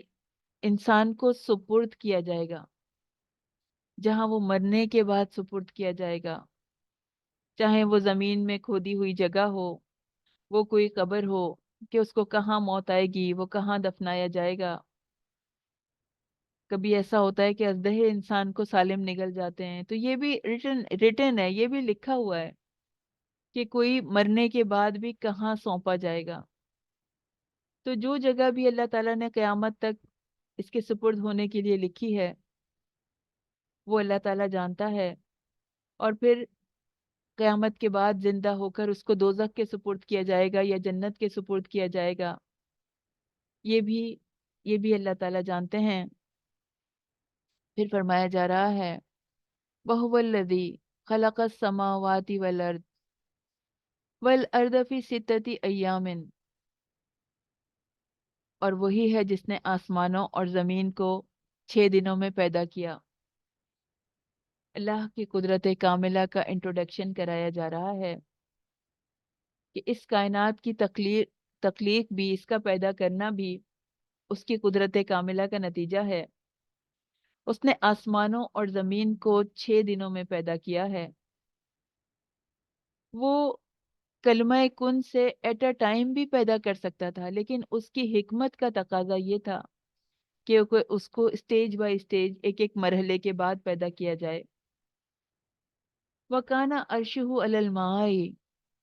انسان کو سپرد کیا جائے گا، جہاں وہ مرنے کے بعد سپرد کیا جائے گا، چاہے وہ زمین میں کھودی ہوئی جگہ ہو، وہ کوئی قبر ہو، کہ اس کو کہاں موت آئے گی، وہ کہاں دفنایا جائے گا۔ کبھی ایسا ہوتا ہے کہ ازدہ انسان کو سالم نگل جاتے ہیں، تو یہ بھی ریٹن ہے، یہ بھی لکھا ہوا ہے کہ کوئی مرنے کے بعد بھی کہاں سونپا جائے گا۔ تو جو جگہ بھی اللہ تعالیٰ نے قیامت تک اس کے سپرد ہونے کے لیے لکھی ہے وہ اللہ تعالیٰ جانتا ہے، اور پھر قیامت کے بعد زندہ ہو کر اس کو دوزخ کے سپرد کیا جائے گا یا جنت کے سپرد کیا جائے گا، یہ بھی اللہ تعالیٰ جانتے ہیں۔ پھر فرمایا جا رہا ہے وَهُوَ الَّذِي خَلَقَ السَّمَاوَاتِ وَالْأَرْضَ فِي سِتَّةِ أَيَّامٍ، اور وہی ہے جس نے آسمانوں اور زمین کو 6 دنوں میں پیدا کیا۔ اللہ کی قدرت کاملہ کا انٹروڈکشن کرایا جا رہا ہے کہ اس کائنات کی تخلیق بھی، اس کا پیدا کرنا بھی اس کی قدرت کاملہ کا نتیجہ ہے۔ اس نے آسمانوں اور زمین کو 6 دنوں میں پیدا کیا ہے۔ وہ کلمہ کن سے ایٹ اے ٹائم بھی پیدا کر سکتا تھا، لیکن اس کی حکمت کا تقاضا یہ تھا کہ اس کو اسٹیج بائی اسٹیج، ایک ایک مرحلے کے بعد پیدا کیا جائے۔ وَكَانَ عَرْشُهُ عَلَى الْمَاءِ،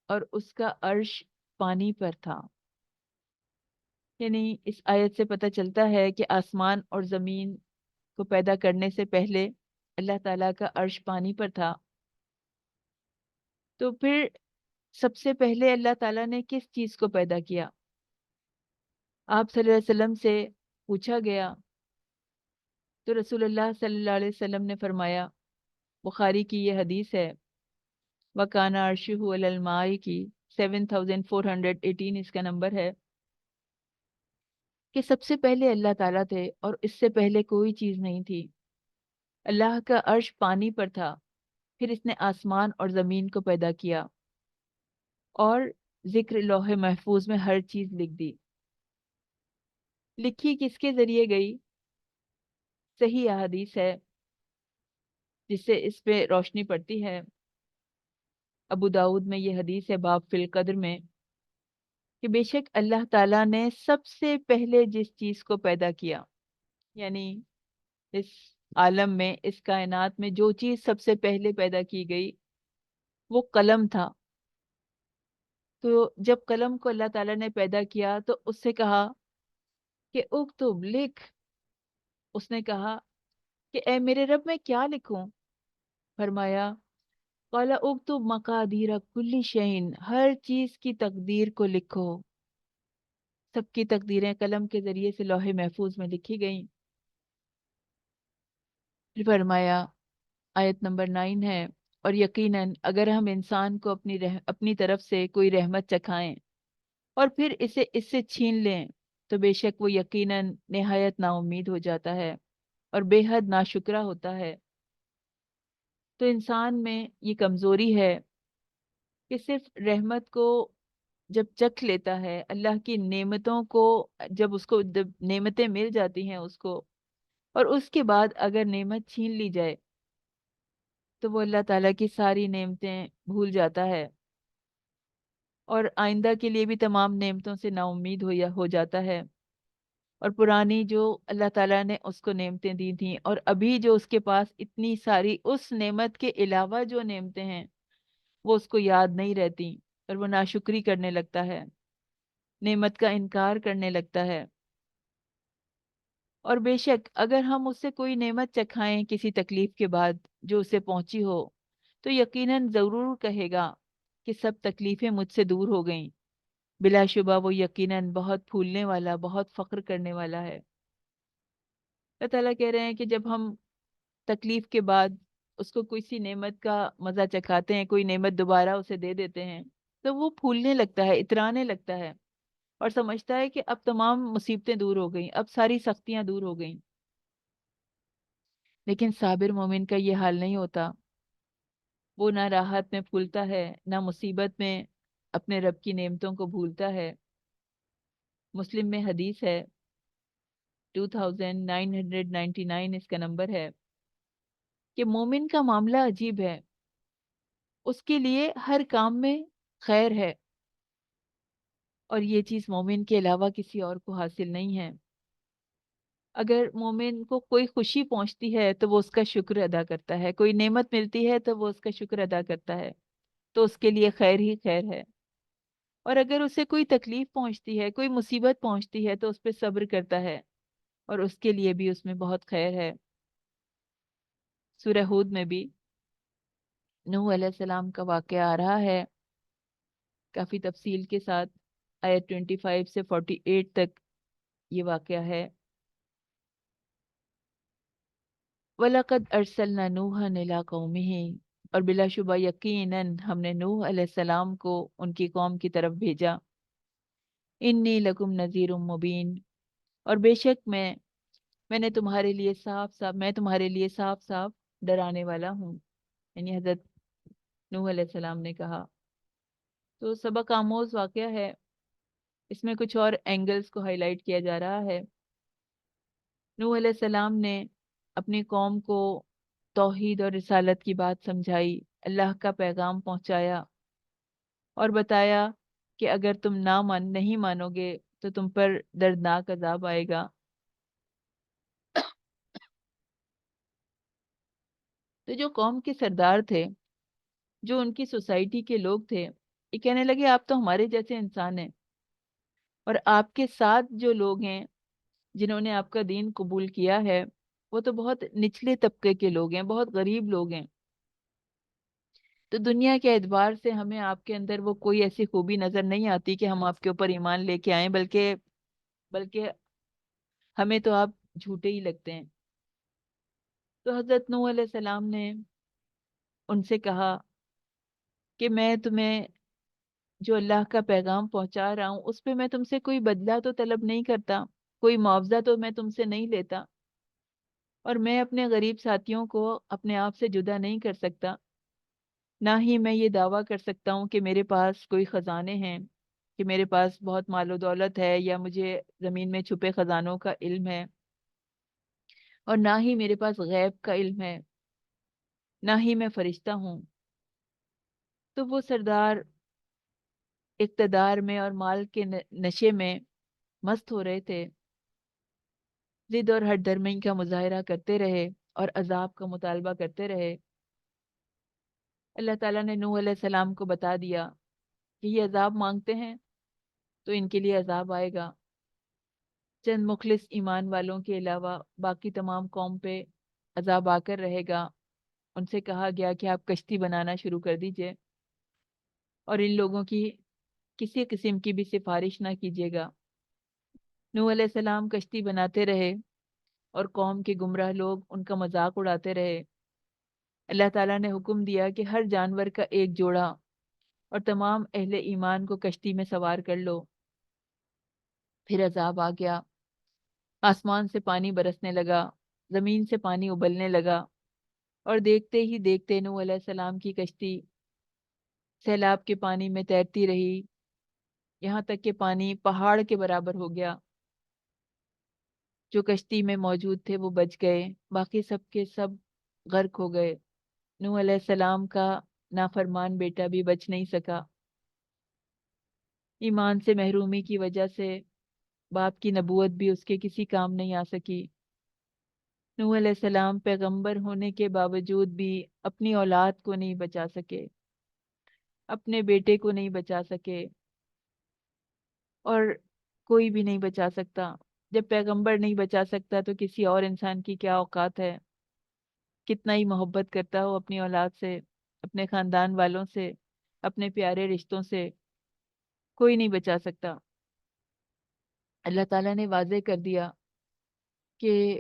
اور اس کا عرش پانی پر تھا۔ یعنی اس آیت سے پتہ چلتا ہے کہ آسمان اور زمین کو پیدا کرنے سے پہلے اللہ تعالیٰ کا عرش پانی پر تھا۔ تو پھر سب سے پہلے اللہ تعالیٰ نے کس چیز کو پیدا کیا؟ آپ صلی اللہ علیہ وسلم سے پوچھا گیا تو رسول اللہ صلی اللہ علیہ وسلم نے فرمایا، بخاری کی یہ حدیث ہے، وَكَانَ عَرْشُهُ عَلَى الْمَاءِ کی 7418 اس کا نمبر ہے، کہ سب سے پہلے اللہ تعالیٰ تھے اور اس سے پہلے کوئی چیز نہیں تھی۔ اللہ کا عرش پانی پر تھا، پھر اس نے آسمان اور زمین کو پیدا کیا اور ذکر لوح محفوظ میں ہر چیز لکھ دی۔ لکھی کس کے ذریعے گئی؟ صحیح احادیث ہے جس سے اس پہ روشنی پڑتی ہے۔ ابو داؤد میں یہ حدیث ہے باب فی القدر میں، کہ بے شک اللہ تعالیٰ نے سب سے پہلے جس چیز کو پیدا کیا، یعنی اس عالم میں، اس کائنات میں جو چیز سب سے پہلے پیدا کی گئی وہ قلم تھا۔ تو جب قلم کو اللہ تعالیٰ نے پیدا کیا تو اس سے کہا کہ اکتب، لکھ۔ اس نے کہا کہ اے میرے رب میں کیا لکھوں؟ فرمایا قال اکتب مقادیر کل شیء، ہر چیز کی تقدیر کو لکھو۔ سب کی تقدیریں قلم کے ذریعے سے لوح محفوظ میں لکھی گئیں۔ پھر فرمایا، آیت نمبر 9 ہے، اور یقیناً اگر ہم انسان کو اپنی طرف سے کوئی رحمت چکھائیں اور پھر اسے اس سے چھین لیں تو بے شک وہ یقیناً نہایت نا امید ہو جاتا ہے اور بے حد ناشکرا ہوتا ہے۔ تو انسان میں یہ کمزوری ہے کہ صرف رحمت کو جب چکھ لیتا ہے، اللہ کی نعمتوں کو جب نعمتیں مل جاتی ہیں اس کو، اور اس کے بعد اگر نعمت چھین لی جائے تو وہ اللہ تعالیٰ کی ساری نعمتیں بھول جاتا ہے اور آئندہ کے لیے بھی تمام نعمتوں سے نا امید ہو جاتا ہے، اور پرانی جو اللہ تعالیٰ نے اس کو نعمتیں دی تھیں اور ابھی جو اس کے پاس اتنی ساری اس نعمت کے علاوہ جو نعمتیں ہیں وہ اس کو یاد نہیں رہتی اور وہ ناشکری کرنے لگتا ہے، نعمت کا انکار کرنے لگتا ہے۔ اور بے شک اگر ہم اس سے کوئی نعمت چکھائیں کسی تکلیف کے بعد جو اسے پہنچی ہو تو یقیناً ضرور کہے گا کہ سب تکلیفیں مجھ سے دور ہو گئیں۔ بلا شبہ وہ یقیناً بہت پھولنے والا، بہت فخر کرنے والا ہے۔ اللہ تعالیٰ کہہ رہے ہیں کہ جب ہم تکلیف کے بعد اس کو کسی نعمت کا مزہ چکھاتے ہیں، کوئی نعمت دوبارہ اسے دے دیتے ہیں تو وہ پھولنے لگتا ہے، اترانے لگتا ہے اور سمجھتا ہے کہ اب تمام مصیبتیں دور ہو گئیں، اب ساری سختیاں دور ہو گئیں۔ لیکن صابر مومن کا یہ حال نہیں ہوتا، وہ نہ راحت میں پھولتا ہے نہ مصیبت میں اپنے رب کی نعمتوں کو بھولتا ہے۔ مسلم میں حدیث ہے 2999 اس کا نمبر ہے، کہ مومن کا معاملہ عجیب ہے، اس کے لیے ہر کام میں خیر ہے، اور یہ چیز مومن کے علاوہ کسی اور کو حاصل نہیں ہے۔ اگر مومن کو کوئی خوشی پہنچتی ہے تو وہ اس کا شکر ادا کرتا ہے، کوئی نعمت ملتی ہے تو وہ اس کا شکر ادا کرتا ہے، تو اس کے لیے خیر ہی خیر ہے۔ اور اگر اسے کوئی تکلیف پہنچتی ہے، کوئی مصیبت پہنچتی ہے تو اس پہ صبر کرتا ہے، اور اس کے لیے بھی اس میں بہت خیر ہے۔ سورہ ہود میں بھی نوح علیہ السلام کا واقعہ آ رہا ہے کافی تفصیل کے ساتھ، آیت 25 سے 48 تک یہ واقعہ ہے۔ وَلَقَدْ أَرْسَلْنَا نُوحًا إِلَىٰ قَوْمِهِ، اور بلا شبہ یقیناً ہم نے نوح علیہ السلام کو ان کی قوم کی طرف بھیجا۔ إِنِّي لَكُمْ نَذِيرٌ مُّبِينٌ، اور بے شک میں تمہارے لیے صاف صاف ڈرانے والا ہوں، یعنی حضرت نوح علیہ السلام نے کہا۔ تو سبق آموز واقعہ ہے اس میں کچھ اور اینگلز کو ہائی لائٹ کیا جا رہا ہے۔ نوح علیہ السلام نے اپنی قوم کو توحید اور رسالت کی بات سمجھائی، اللہ کا پیغام پہنچایا اور بتایا کہ اگر تم نہیں مانو گے تو تم پر دردناک عذاب آئے گا۔ تو جو قوم کے سردار تھے، جو ان کی سوسائٹی کے لوگ تھے، یہ کہنے لگے آپ تو ہمارے جیسے انسان ہیں، اور آپ کے ساتھ جو لوگ ہیں جنہوں نے آپ کا دین قبول کیا ہے وہ تو بہت نچلے طبقے کے لوگ ہیں، بہت غریب لوگ ہیں۔ تو دنیا کے اعتبار سے ہمیں آپ کے اندر وہ کوئی ایسی خوبی نظر نہیں آتی کہ ہم آپ کے اوپر ایمان لے کے آئیں، بلکہ ہمیں تو آپ جھوٹے ہی لگتے ہیں۔ تو حضرت نوح علیہ السلام نے ان سے کہا کہ میں تمہیں جو اللہ کا پیغام پہنچا رہا ہوں اس پہ میں تم سے کوئی بدلہ تو طلب نہیں کرتا، کوئی معاوضہ تو میں تم سے نہیں لیتا، اور میں اپنے غریب ساتھیوں کو اپنے آپ سے جدا نہیں کر سکتا، نہ ہی میں یہ دعویٰ کر سکتا ہوں کہ میرے پاس کوئی خزانے ہیں، کہ میرے پاس بہت مال و دولت ہے، یا مجھے زمین میں چھپے خزانوں کا علم ہے، اور نہ ہی میرے پاس غیب کا علم ہے، نہ ہی میں فرشتہ ہوں۔ تو وہ سردار اقتدار میں اور مال کے نشے میں مست ہو رہے تھے، ضد اور ہٹ درمی کا مظاہرہ کرتے رہے اور عذاب کا مطالبہ کرتے رہے۔ اللہ تعالیٰ نے نوح علیہ السلام کو بتا دیا کہ یہ عذاب مانگتے ہیں تو ان کے لیے عذاب آئے گا۔ چند مخلص ایمان والوں کے علاوہ باقی تمام قوم پہ عذاب آ کر رہے گا۔ ان سے کہا گیا کہ آپ کشتی بنانا شروع کر دیجئے اور ان لوگوں کی کسی قسم کی بھی سفارش نہ کیجیے گا۔ نوح علیہ السلام کشتی بناتے رہے اور قوم کے گمراہ لوگ ان کا مذاق اڑاتے رہے۔ اللہ تعالیٰ نے حکم دیا کہ ہر جانور کا ایک جوڑا اور تمام اہل ایمان کو کشتی میں سوار کر لو۔ پھر عذاب آ گیا، آسمان سے پانی برسنے لگا، زمین سے پانی ابلنے لگا، اور دیکھتے ہی دیکھتے نوح علیہ السلام کی کشتی سیلاب کے پانی میں تیرتی رہی، یہاں تک کہ پانی پہاڑ کے برابر ہو گیا۔ جو کشتی میں موجود تھے وہ بچ گئے، باقی سب کے سب غرق ہو گئے۔ نوح علیہ السلام کا نافرمان بیٹا بھی بچ نہیں سکا۔ ایمان سے محرومی کی وجہ سے باپ کی نبوت بھی اس کے کسی کام نہیں آ سکی۔ نوح علیہ السلام پیغمبر ہونے کے باوجود بھی اپنی اولاد کو نہیں بچا سکے، اپنے بیٹے کو نہیں بچا سکے، اور کوئی بھی نہیں بچا سکتا۔ جب پیغمبر نہیں بچا سکتا تو کسی اور انسان کی کیا اوقات ہے؟ کتنا ہی محبت کرتا ہو اپنی اولاد سے، اپنے خاندان والوں سے، اپنے پیارے رشتوں سے، کوئی نہیں بچا سکتا۔ اللہ تعالیٰ نے واضح کر دیا کہ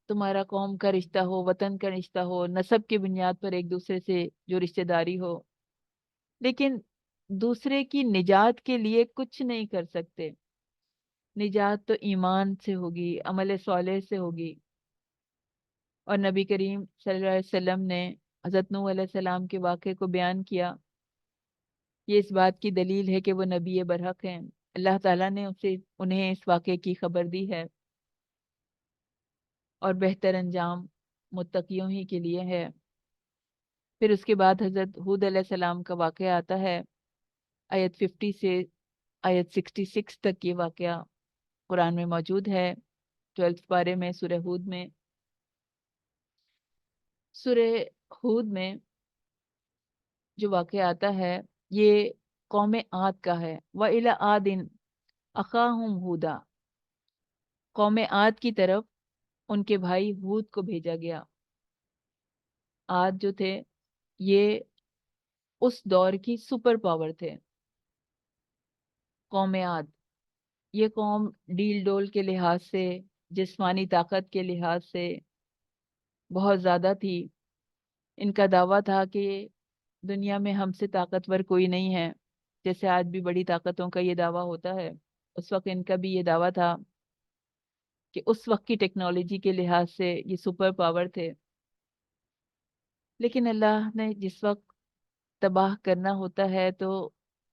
تمہارا قوم کا رشتہ ہو، وطن کا رشتہ ہو، نسب کی بنیاد پر ایک دوسرے سے جو رشتہ داری ہو، لیکن دوسرے کی نجات کے لیے کچھ نہیں کر سکتے۔ نجات تو ایمان سے ہوگی، عمل صالح سے ہوگی۔ اور نبی کریم صلی اللہ علیہ وسلم نے حضرت نوح علیہ السلام کے واقعے کو بیان کیا۔ یہ اس بات کی دلیل ہے کہ وہ نبی برحق ہیں۔ اللہ تعالیٰ نے انہیں اس واقعے کی خبر دی ہے، اور بہتر انجام متقیوں ہی کے لیے ہے۔ پھر اس کے بعد حضرت ہود علیہ السلام کا واقعہ آتا ہے۔ آیت 50 سے آیت 66 تک یہ واقعہ قرآن میں موجود ہے، 12 پارے میں، سورہ ہود میں۔ سورہ ہود میں جو واقعہ آتا ہے یہ قوم عاد کا ہے۔ وَإِلَىٰ عَادٍ أَخَاهُمْ هُودًا، قوم عاد کی طرف ان کے بھائی ہود کو بھیجا گیا۔ عاد جو تھے یہ اس دور کی سپر پاور تھے۔ قوم عاد یہ قوم ڈیل ڈول کے لحاظ سے، جسمانی طاقت کے لحاظ سے بہت زیادہ تھی۔ ان کا دعویٰ تھا کہ دنیا میں ہم سے طاقتور کوئی نہیں ہے، جیسے آج بھی بڑی طاقتوں کا یہ دعویٰ ہوتا ہے، اس وقت ان کا بھی یہ دعویٰ تھا کہ اس وقت کی ٹیکنالوجی کے لحاظ سے یہ سپر پاور تھے۔ لیکن اللہ نے جس وقت تباہ کرنا ہوتا ہے تو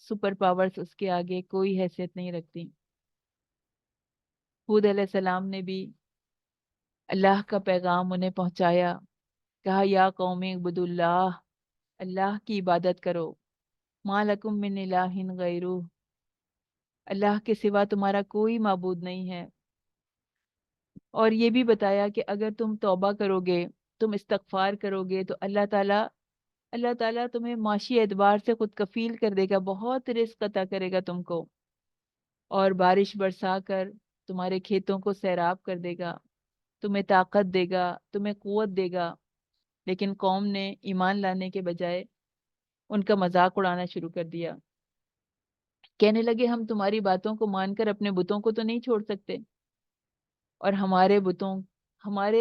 سپر پاورز اس کے آگے کوئی حیثیت نہیں رکھتی۔ ہود علیہ السلام نے بھی اللہ کا پیغام انہیں پہنچایا. کہا یا قوم اعبدوا اللہ، اللہ کی عبادت کرو. ما لکم من الہ غیرہ، اللہ کے سوا تمہارا کوئی معبود نہیں ہے. اور یہ بھی بتایا کہ اگر تم توبہ کرو گے، تم استغفار کرو گے، تو اللہ تعالیٰ تمہیں معاشی اعتبار سے خود کفیل کر دے گا، بہت رزق عطا کرے گا تم کو، اور بارش برسا کر تمہارے کھیتوں کو سیراب کر دے گا، تمہیں طاقت دے گا، تمہیں قوت دے گا. لیکن قوم نے ایمان لانے کے بجائے ان کا مذاق اڑانا شروع کر دیا. کہنے لگے ہم تمہاری باتوں کو مان کر اپنے بتوں کو تو نہیں چھوڑ سکتے، اور ہمارے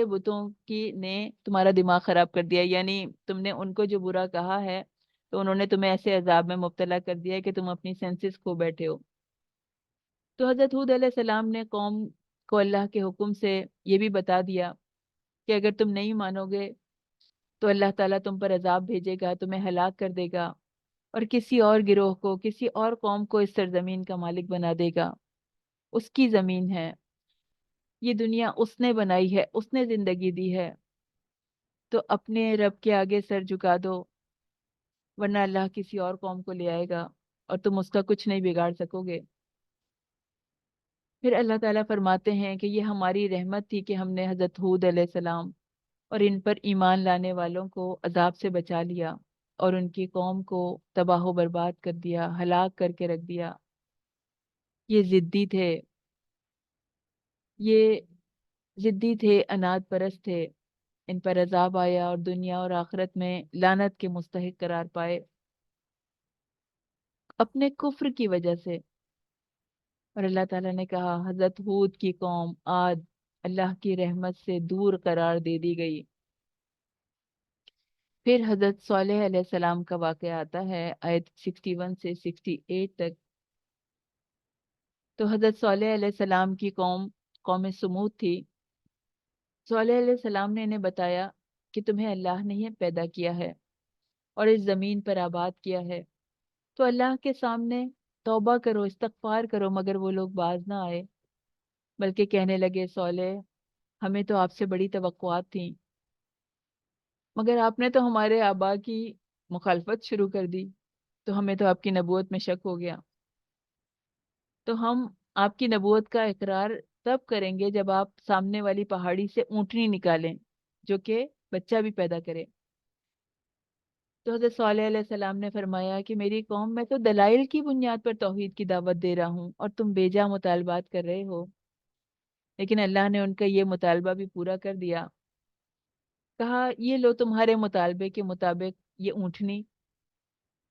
بتوں کی نے تمہارا دماغ خراب کر دیا. یعنی تم نے ان کو جو برا کہا ہے تو انہوں نے تمہیں ایسے عذاب میں مبتلا کر دیا ہے کہ تم اپنی سینسز کھو بیٹھے ہو. تو حضرت ہود علیہ السلام نے قوم کو اللہ کے حکم سے یہ بھی بتا دیا کہ اگر تم نہیں مانو گے تو اللہ تعالیٰ تم پر عذاب بھیجے گا، تمہیں ہلاک کر دے گا، اور کسی اور گروہ کو، کسی اور قوم کو اس سرزمین کا مالک بنا دے گا. اس کی زمین ہے، یہ دنیا اس نے بنائی ہے، اس نے زندگی دی ہے، تو اپنے رب کے آگے سر جھکا دو، ورنہ اللہ کسی اور قوم کو لے آئے گا اور تم اس کا کچھ نہیں بگاڑ سکو گے. پھر اللہ تعالیٰ فرماتے ہیں کہ یہ ہماری رحمت تھی کہ ہم نے حضرت ہود علیہ السلام اور ان پر ایمان لانے والوں کو عذاب سے بچا لیا، اور ان کی قوم کو تباہ و برباد کر دیا، ہلاک کر کے رکھ دیا. یہ ضدی تھے، یہ ضدی تھے، اناد پرست تھے. ان پر عذاب آیا اور دنیا اور آخرت میں لعنت کے مستحق قرار پائے اپنے کفر کی وجہ سے. اور اللہ تعالیٰ نے کہا حضرت ہود کی قوم عاد اللہ کی رحمت سے دور قرار دے دی گئی. پھر حضرت صالح علیہ السلام کا واقعہ آتا ہے آیت 61 سے 68 تک. تو حضرت صالح علیہ السلام کی قوم سمود تھی. صالح علیہ السلام نے انہیں بتایا کہ تمہیں اللہ نے ہی پیدا کیا ہے اور اس زمین پر آباد کیا ہے، تو اللہ کے سامنے توبہ کرو، استغفار کرو. مگر وہ لوگ باز نہ آئے، بلکہ کہنے لگے صالح ہمیں تو آپ سے بڑی توقعات تھیں، مگر آپ نے تو ہمارے آبا کی مخالفت شروع کر دی، تو ہمیں تو آپ کی نبوت میں شک ہو گیا. تو ہم آپ کی نبوت کا اقرار تب کریں گے جب آپ سامنے والی پہاڑی سے اونٹنی نکالیں جو کہ بچہ بھی پیدا کرے. تو حضرت صالح علیہ السلام نے فرمایا کہ میری قوم، میں تو دلائل کی بنیاد پر توحید کی دعوت دے رہا ہوں اور تم بیجا مطالبات کر رہے ہو. لیکن اللہ نے ان کا یہ مطالبہ بھی پورا کر دیا. کہا یہ لو تمہارے مطالبے کے مطابق یہ اونٹنی،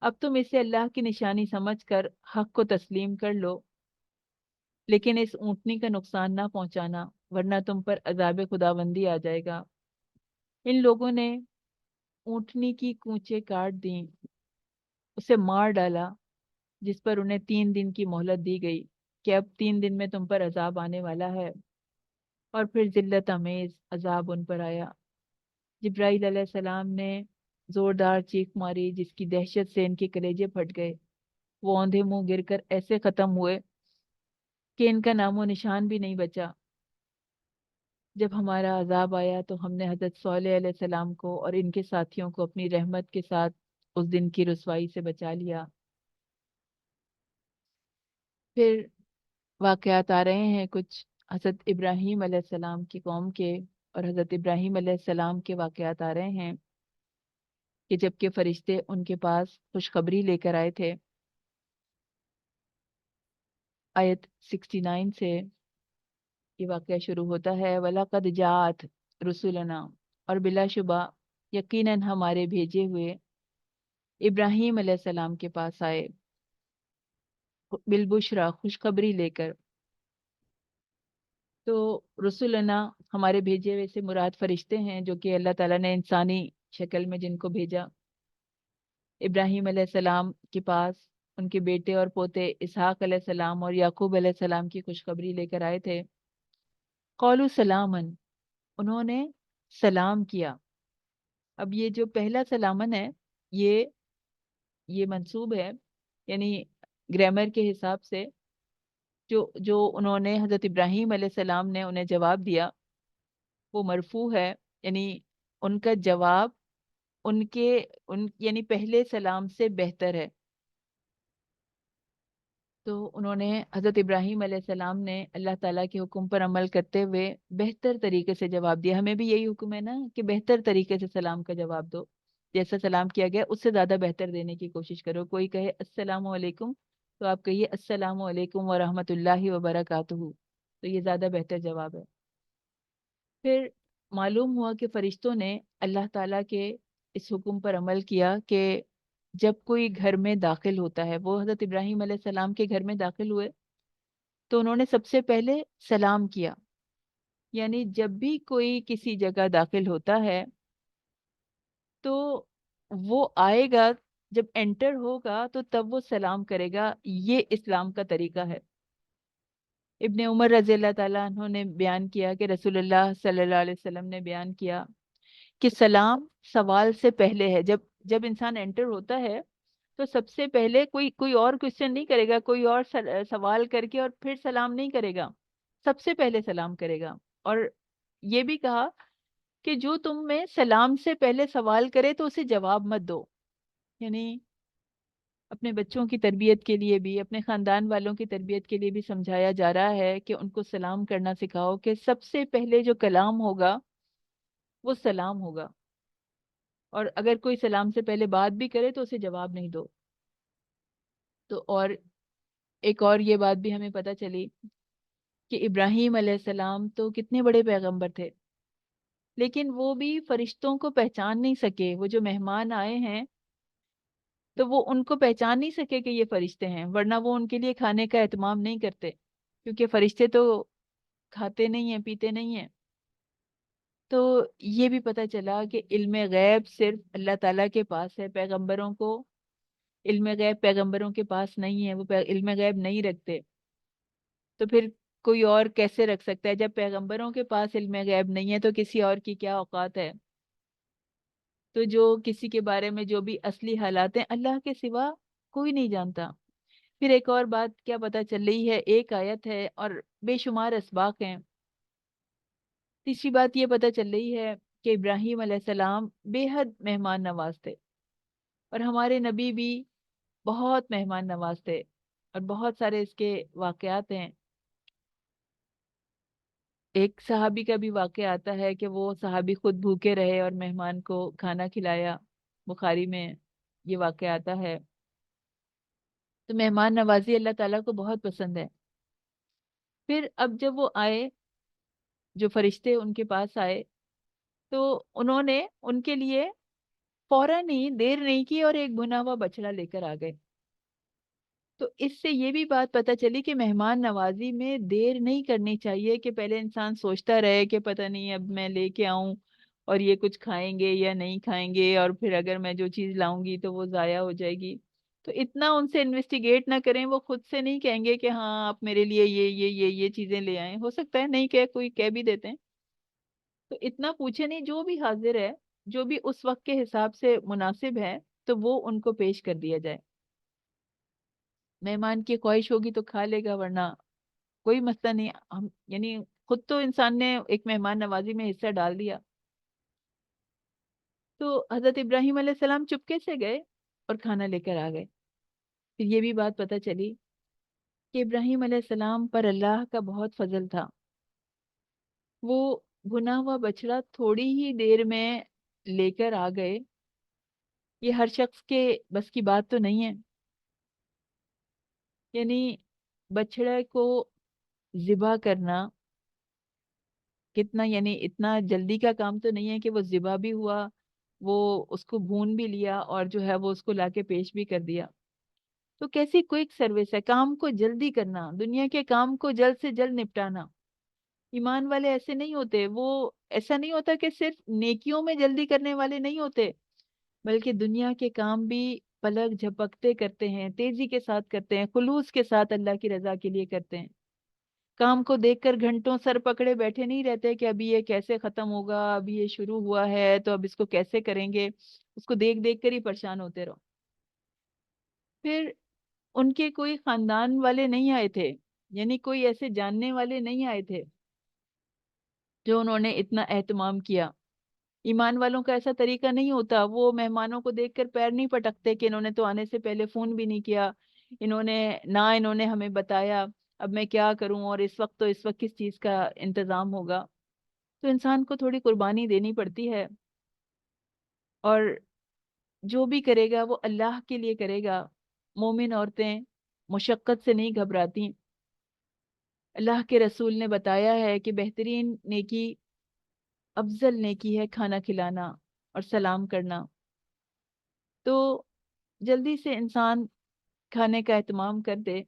اب تم اسے اللہ کی نشانی سمجھ کر حق کو تسلیم کر لو، لیکن اس اونٹنی کا نقصان نہ پہنچانا، ورنہ تم پر عذاب خداوندی آ جائے گا. ان لوگوں نے اونٹنی کی کونچیں کاٹ دیں، اسے مار ڈالا، جس پر انہیں 3 دن کی مہلت دی گئی کہ اب 3 دن میں تم پر عذاب آنے والا ہے. اور پھر ذلت امیز عذاب ان پر آیا. جبرائیل علیہ السلام نے زوردار چیخ ماری جس کی دہشت سے ان کے کلیجے پھٹ گئے. وہ اوندھے منہ گر کر ایسے ختم ہوئے کہ ان کا نام و نشان بھی نہیں بچا. جب ہمارا عذاب آیا تو ہم نے حضرت صالح علیہ السلام کو اور ان کے ساتھیوں کو اپنی رحمت کے ساتھ اس دن کی رسوائی سے بچا لیا. پھر واقعات آ رہے ہیں کچھ حضرت ابراہیم علیہ السلام کی قوم کے، اور حضرت ابراہیم علیہ السلام کے واقعات آ رہے ہیں کہ جب کہ فرشتے ان کے پاس خوشخبری لے کر آئے تھے. آیت 69 سے یہ واقعہ شروع ہوتا ہے. وَلَقَدْ جَاءَتْ رُسُلُنَا، اور بلا شبہ یقیناً ہمارے بھیجے ہوئے ابراہیم علیہ السلام کے پاس آئے، بالبشرا خوشخبری لے کر. تو رسولنا ہمارے بھیجے ہوئے سے مراد فرشتے ہیں جو کہ اللہ تعالیٰ نے انسانی شکل میں جن کو بھیجا. ابراہیم علیہ السلام کے پاس ان کے بیٹے اور پوتے اسحاق علیہ السلام اور یعقوب علیہ السلام کی خوشخبری لے کر آئے تھے. قولوا سلامن، انہوں نے سلام کیا. اب یہ جو پہلا سلامن ہے یہ منصوب ہے، یعنی گرامر کے حساب سے جو انہوں نے حضرت ابراہیم علیہ السلام نے انہیں جواب دیا وہ مرفوع ہے، یعنی ان کا جواب ان یعنی پہلے سلام سے بہتر ہے۔ تو انہوں نے حضرت ابراہیم علیہ السلام نے اللہ تعالیٰ کے حکم پر عمل کرتے ہوئے بہتر طریقے سے جواب دیا۔ ہمیں بھی یہی حکم ہے نا کہ بہتر طریقے سے سلام کا جواب دو، جیسا سلام کیا گیا اس سے زیادہ بہتر دینے کی کوشش کرو۔ کوئی کہے السلام علیکم تو آپ کہیے السلام علیکم ورحمۃ اللہ وبرکاتہ، تو یہ زیادہ بہتر جواب ہے۔ پھر معلوم ہوا کہ فرشتوں نے اللہ تعالیٰ کے اس حکم پر عمل کیا کہ جب کوئی گھر میں داخل ہوتا ہے، وہ حضرت ابراہیم علیہ السلام کے گھر میں داخل ہوئے تو انہوں نے سب سے پہلے سلام کیا، یعنی جب بھی کوئی کسی جگہ داخل ہوتا ہے تو وہ آئے گا، جب انٹر ہوگا تو تب وہ سلام کرے گا۔ یہ اسلام کا طریقہ ہے۔ ابن عمر رضی اللہ تعالیٰ عنہ نے بیان کیا کہ رسول اللہ صلی اللہ علیہ وسلم نے بیان کیا کہ سلام سوال سے پہلے ہے۔ جب جب انسان انٹر ہوتا ہے تو سب سے پہلے کوئی اور کوشچن نہیں کرے گا، کوئی اور سوال کر کے اور پھر سلام نہیں کرے گا، سب سے پہلے سلام کرے گا۔ اور یہ بھی کہا کہ جو تم میں سلام سے پہلے سوال کرے تو اسے جواب مت دو، یعنی اپنے بچوں کی تربیت کے لیے بھی، اپنے خاندان والوں کی تربیت کے لیے بھی سمجھایا جا رہا ہے کہ ان کو سلام کرنا سکھاؤ، کہ سب سے پہلے جو کلام ہوگا وہ سلام ہوگا، اور اگر کوئی سلام سے پہلے بات بھی کرے تو اسے جواب نہیں دو۔ تو اور ایک اور یہ بات بھی ہمیں پتہ چلی کہ ابراہیم علیہ السلام تو کتنے بڑے پیغمبر تھے، لیکن وہ بھی فرشتوں کو پہچان نہیں سکے۔ وہ جو مہمان آئے ہیں تو وہ ان کو پہچان نہیں سکے کہ یہ فرشتے ہیں، ورنہ وہ ان کے لیے کھانے کا اہتمام نہیں کرتے، کیونکہ فرشتے تو کھاتے نہیں ہیں، پیتے نہیں ہیں۔ تو یہ بھی پتہ چلا کہ علم غیب صرف اللہ تعالیٰ کے پاس ہے، پیغمبروں کو علم غیب پیغمبروں کے پاس نہیں ہے، وہ علم غیب نہیں رکھتے۔ تو پھر کوئی اور کیسے رکھ سکتا ہے؟ جب پیغمبروں کے پاس علم غیب نہیں ہے تو کسی اور کی کیا اوقات ہے؟ تو جو کسی کے بارے میں جو بھی اصلی حالات ہیں اللہ کے سوا کوئی نہیں جانتا۔ پھر ایک اور بات کیا پتہ چل رہی ہے، ایک آیت ہے اور بے شمار اسباق ہیں۔ تیسری بات یہ پتہ چل رہی ہے کہ ابراہیم علیہ السلام بے حد مہمان نواز تھے، اور ہمارے نبی بھی بہت مہمان نواز تھے، اور بہت سارے اس کے واقعات ہیں۔ ایک صحابی کا بھی واقعہ آتا ہے کہ وہ صحابی خود بھوکے رہے اور مہمان کو کھانا کھلایا، بخاری میں یہ واقعہ آتا ہے۔ تو مہمان نوازی اللہ تعالیٰ کو بہت پسند ہے۔ پھر اب جب وہ آئے، جو فرشتے ان کے پاس آئے، تو انہوں نے ان کے لیے فوراً ہی دیر نہیں کی اور ایک بھنا ہوا بچڑا لے کر آ گئے۔ تو اس سے یہ بھی بات پتہ چلی کہ مہمان نوازی میں دیر نہیں کرنی چاہیے، کہ پہلے انسان سوچتا رہے کہ پتہ نہیں اب میں لے کے آؤں اور یہ کچھ کھائیں گے یا نہیں کھائیں گے، اور پھر اگر میں جو چیز لاؤں گی تو وہ ضائع ہو جائے گی۔ تو اتنا ان سے انویسٹیگیٹ نہ کریں، وہ خود سے نہیں کہیں گے کہ ہاں آپ میرے لیے یہ چیزیں لے آئیں، ہو سکتا ہے نہیں کہ کوئی کہہ بھی دیتے ہیں۔ تو اتنا پوچھے نہیں، جو بھی حاضر ہے، جو بھی اس وقت کے حساب سے مناسب ہے تو وہ ان کو پیش کر دیا جائے۔ مہمان کی خواہش ہوگی تو کھا لے گا، ورنہ کوئی مسئلہ نہیں۔ ہم یعنی خود تو انسان نے ایک مہمان نوازی میں حصہ ڈال دیا۔ تو حضرت ابراہیم علیہ السلام چپکے سے گئے اور کھانا لے کر آ گئے۔ پھر یہ بھی بات پتہ چلی کہ ابراہیم علیہ السلام پر اللہ کا بہت فضل تھا۔ وہ بھنا ہوا بچڑا تھوڑی ہی دیر میں لے کر آ گئے۔ یہ ہر شخص کے بس کی بات تو نہیں ہے، یعنی بچڑے کو ذبح کرنا کتنا، یعنی اتنا جلدی کا کام تو نہیں ہے کہ وہ ذبح بھی ہوا، وہ اس کو بھون بھی لیا اور جو ہے وہ اس کو لا کے پیش بھی کر دیا۔ تو کیسی کوئک سروس ہے، کام کو جلدی کرنا، دنیا کے کام کو جلد سے جلد نپٹانا۔ ایمان والے ایسے نہیں ہوتے، وہ ایسا نہیں ہوتا کہ صرف نیکیوں میں جلدی کرنے والے نہیں ہوتے، بلکہ دنیا کے کام بھی پلک جھپکتے کرتے ہیں، تیزی کے ساتھ کرتے ہیں، خلوص کے ساتھ اللہ کی رضا کے لیے کرتے ہیں۔ کام کو دیکھ کر گھنٹوں سر پکڑے بیٹھے نہیں رہتے کہ ابھی یہ کیسے ختم ہوگا، ابھی یہ شروع ہوا ہے تو اب اس کو کیسے کریں گے، اس کو دیکھ دیکھ کر ہی پریشان ہوتے رہو۔ پھر ان کے کوئی خاندان والے نہیں آئے تھے، یعنی کوئی ایسے جاننے والے نہیں آئے تھے جو انہوں نے اتنا اہتمام کیا۔ ایمان والوں کا ایسا طریقہ نہیں ہوتا، وہ مہمانوں کو دیکھ کر پیر نہیں پٹکتے کہ انہوں نے تو آنے سے پہلے فون بھی نہیں کیا، انہوں نے ہمیں بتایا، اب میں کیا کروں، اور اس وقت کس چیز کا انتظام ہوگا۔ تو انسان کو تھوڑی قربانی دینی پڑتی ہے، اور جو بھی کرے گا وہ اللہ کے لیے کرے گا۔ مومن عورتیں مشقت سے نہیں گھبراتی۔ اللہ کے رسول نے بتایا ہے کہ بہترین نیکی، افضل نیکی ہے کھانا کھلانا اور سلام کرنا۔ تو جلدی سے انسان کھانے کا اہتمام کر دے۔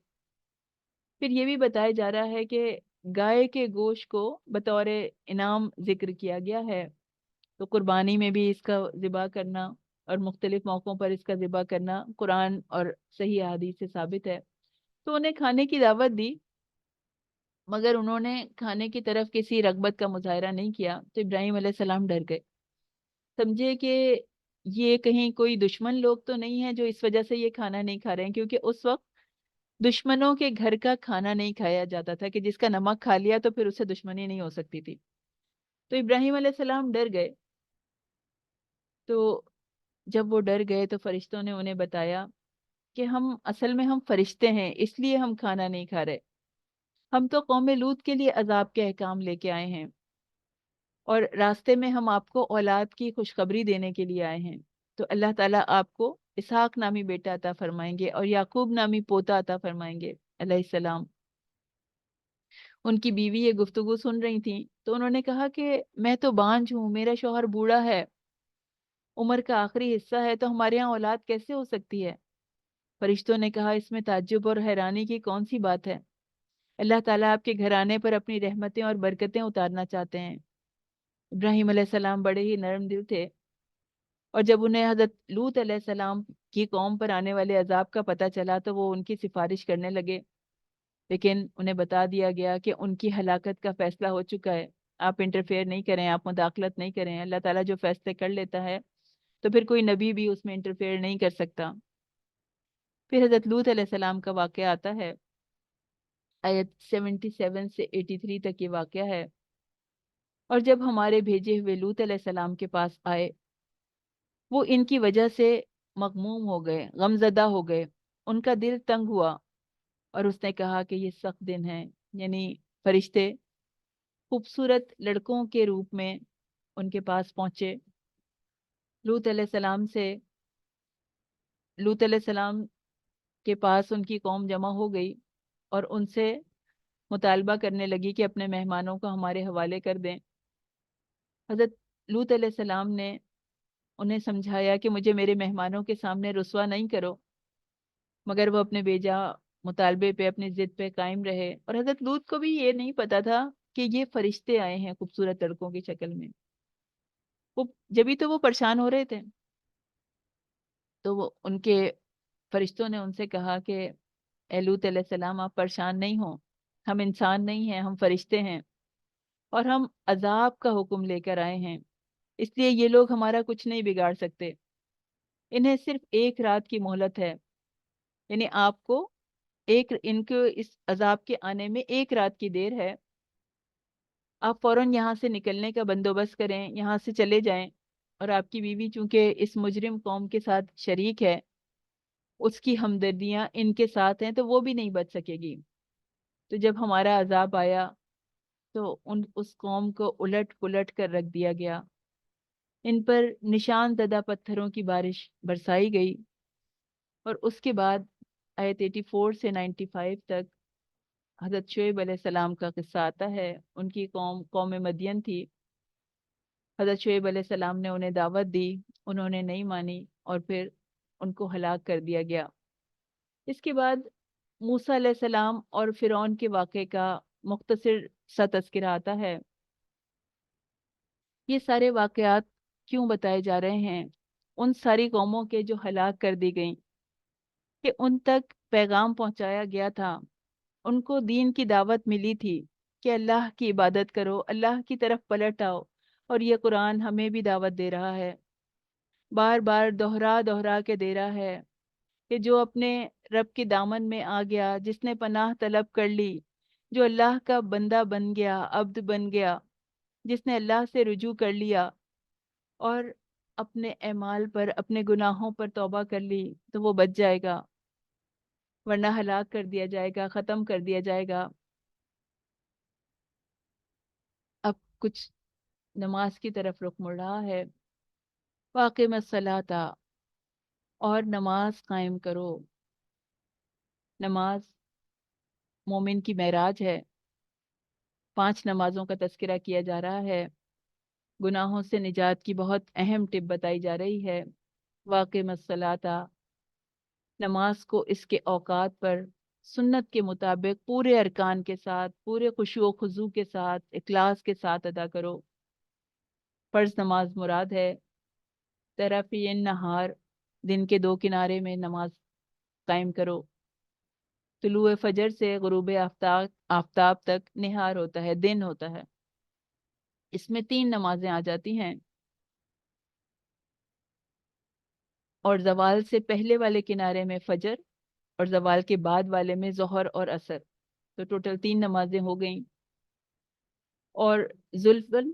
پھر یہ بھی بتایا جا رہا ہے کہ گائے کے گوشت کو بطور انعام ذکر کیا گیا ہے، تو قربانی میں بھی اس کا ذبح کرنا اور مختلف موقعوں پر اس کا ذبح کرنا قرآن اور صحیح احادیث سے ثابت ہے۔ تو انہیں کھانے کی دعوت دی، مگر انہوں نے کھانے کی طرف کسی رغبت کا مظاہرہ نہیں کیا، تو ابراہیم علیہ السلام ڈر گئے، سمجھے کہ یہ کہیں کوئی دشمن لوگ تو نہیں ہیں جو اس وجہ سے یہ کھانا نہیں کھا رہے ہیں، کیونکہ اس وقت دشمنوں کے گھر کا کھانا نہیں کھایا جاتا تھا، کہ جس کا نمک کھا لیا تو پھر اسے دشمنی نہیں ہو سکتی تھی۔ تو ابراہیم علیہ السلام ڈر گئے۔ تو جب وہ ڈر گئے تو فرشتوں نے انہیں بتایا کہ اصل میں ہم فرشتے ہیں، اس لیے ہم کھانا نہیں کھا رہے، ہم تو قوم لوط کے لیے عذاب کے احکام لے کے آئے ہیں، اور راستے میں ہم آپ کو اولاد کی خوشخبری دینے کے لیے آئے ہیں۔ تو اللہ تعالیٰ آپ کو اسحاق نامی بیٹا عطا فرمائیں گے اور یعقوب نامی پوتا عطا فرمائیں گے علیہ السلام۔ ان کی بیوی یہ گفتگو سن رہی تھی، تو انہوں نے کہا کہ میں تو بانجھ ہوں، میرا شوہر بوڑھا ہے، عمر کا آخری حصہ ہے، تو ہمارے یہاں اولاد کیسے ہو سکتی ہے؟ فرشتوں نے کہا اس میں تعجب اور حیرانی کی کون سی بات ہے؟ اللہ تعالیٰ آپ کے گھرانے پر اپنی رحمتیں اور برکتیں اتارنا چاہتے ہیں۔ ابراہیم علیہ السلام بڑے ہی نرم دل تھے، اور جب انہیں حضرت لوط علیہ السلام کی قوم پر آنے والے عذاب کا پتہ چلا تو وہ ان کی سفارش کرنے لگے، لیکن انہیں بتا دیا گیا کہ ان کی ہلاکت کا فیصلہ ہو چکا ہے، آپ انٹرفیئر نہیں کریں، آپ مداخلت نہیں کریں، اللہ تعالیٰ جو فیصلے کر لیتا ہے تو پھر کوئی نبی بھی اس میں انٹرفیئر نہیں کر سکتا۔ پھر حضرت لوط علیہ السلام کا واقعہ آتا ہے، آیت 77 سے 83 تک یہ واقعہ ہے۔ اور جب ہمارے بھیجے ہوئے لوط علیہ السلام کے پاس آئے، وہ ان کی وجہ سے مغموم ہو گئے، غمزدہ ہو گئے، ان کا دل تنگ ہوا، اور اس نے کہا کہ یہ سخت دن ہے۔ یعنی فرشتے خوبصورت لڑکوں کے روپ میں ان کے پاس پہنچے، لوط علیہ السلام سے لوط علیہ السلام کے پاس ان کی قوم جمع ہو گئی، اور ان سے مطالبہ کرنے لگی کہ اپنے مہمانوں کو ہمارے حوالے کر دیں۔ حضرت لوط علیہ السلام نے انہیں سمجھایا کہ مجھے میرے مہمانوں کے سامنے رسوا نہیں کرو، مگر وہ اپنے بیجا مطالبے پہ، اپنی ضد پہ قائم رہے۔ اور حضرت لوط کو بھی یہ نہیں پتا تھا کہ یہ فرشتے آئے ہیں خوبصورت لڑکوں کی شکل میں، وہ جبھی تو وہ پریشان ہو رہے تھے۔ تو ان کے فرشتوں نے ان سے کہا کہ اے لوط علیہ السلام، آپ پریشان نہیں ہوں، ہم انسان نہیں ہیں، ہم فرشتے ہیں، اور ہم عذاب کا حکم لے کر آئے ہیں، اس لیے یہ لوگ ہمارا کچھ نہیں بگاڑ سکتے، انہیں صرف ایک رات کی مہلت ہے، یعنی آپ کو ان کو اس عذاب کے آنے میں ایک رات کی دیر ہے، آپ فوراً یہاں سے نکلنے کا بندوبست کریں، یہاں سے چلے جائیں، اور آپ کی بیوی چونکہ اس مجرم قوم کے ساتھ شریک ہے، اس کی ہمدردیاں ان کے ساتھ ہیں، تو وہ بھی نہیں بچ سکے گی۔ تو جب ہمارا عذاب آیا تو اس قوم کو الٹ پلٹ کر رکھ دیا گیا، ان پر نشان زدہ پتھروں کی بارش برسائی گئی، اور اس کے بعد آیت 84 سے 95 تک حضرت شعیب علیہ السلام کا قصہ آتا ہے۔ ان کی قوم مدین تھی، حضرت شعیب علیہ السلام نے انہیں دعوت دی، انہوں نے نہیں مانی، اور پھر ان کو ہلاک کر دیا گیا۔ اس کے بعد موسیٰ علیہ السلام اور فرعون کے واقعے کا مختصر سا تذکرہ آتا ہے۔ یہ سارے واقعات کیوں بتائے جا رہے ہیں؟ ان ساری قوموں کے جو ہلاک کر دی گئیں، کہ ان تک پیغام پہنچایا گیا تھا، ان کو دین کی دعوت ملی تھی کہ اللہ کی عبادت کرو، اللہ کی طرف پلٹ آؤ، اور یہ قرآن ہمیں بھی دعوت دے رہا ہے، بار بار دوہرا دوہرا کے دے رہا ہے کہ جو اپنے رب کے دامن میں آ گیا، جس نے پناہ طلب کر لی، جو اللہ کا بندہ بن گیا، عبد بن گیا، جس نے اللہ سے رجوع کر لیا اور اپنے اعمال پر، اپنے گناہوں پر توبہ کر لی، تو وہ بچ جائے گا، ورنہ ہلاک کر دیا جائے گا، ختم کر دیا جائے گا۔ اب کچھ نماز کی طرف رخ مڑ رہا ہے۔ واقم الصلاۃ، اور نماز قائم کرو۔ نماز مومن کی معراج ہے۔ 5 نمازوں کا تذکرہ کیا جا رہا ہے۔ گناہوں سے نجات کی بہت اہم ٹپ بتائی جا رہی ہے۔ واقم الصلاۃ، نماز کو اس کے اوقات پر سنت کے مطابق پورے ارکان کے ساتھ، پورے خشوع و خضوع کے ساتھ، اخلاص کے ساتھ ادا کرو۔ فرض نماز مراد ہے۔ طرفی النہار، دن کے 2 کنارے میں نماز قائم کرو۔ طلوع فجر سے غروب آفتاب تک نہار ہوتا ہے، دن ہوتا ہے۔ اس میں 3 نمازیں آ جاتی ہیں، اور زوال سے پہلے والے کنارے میں فجر، اور زوال کے بعد والے میں ظہر اور عصر، تو ٹوٹل 3 نمازیں ہو گئیں۔ اور زلفن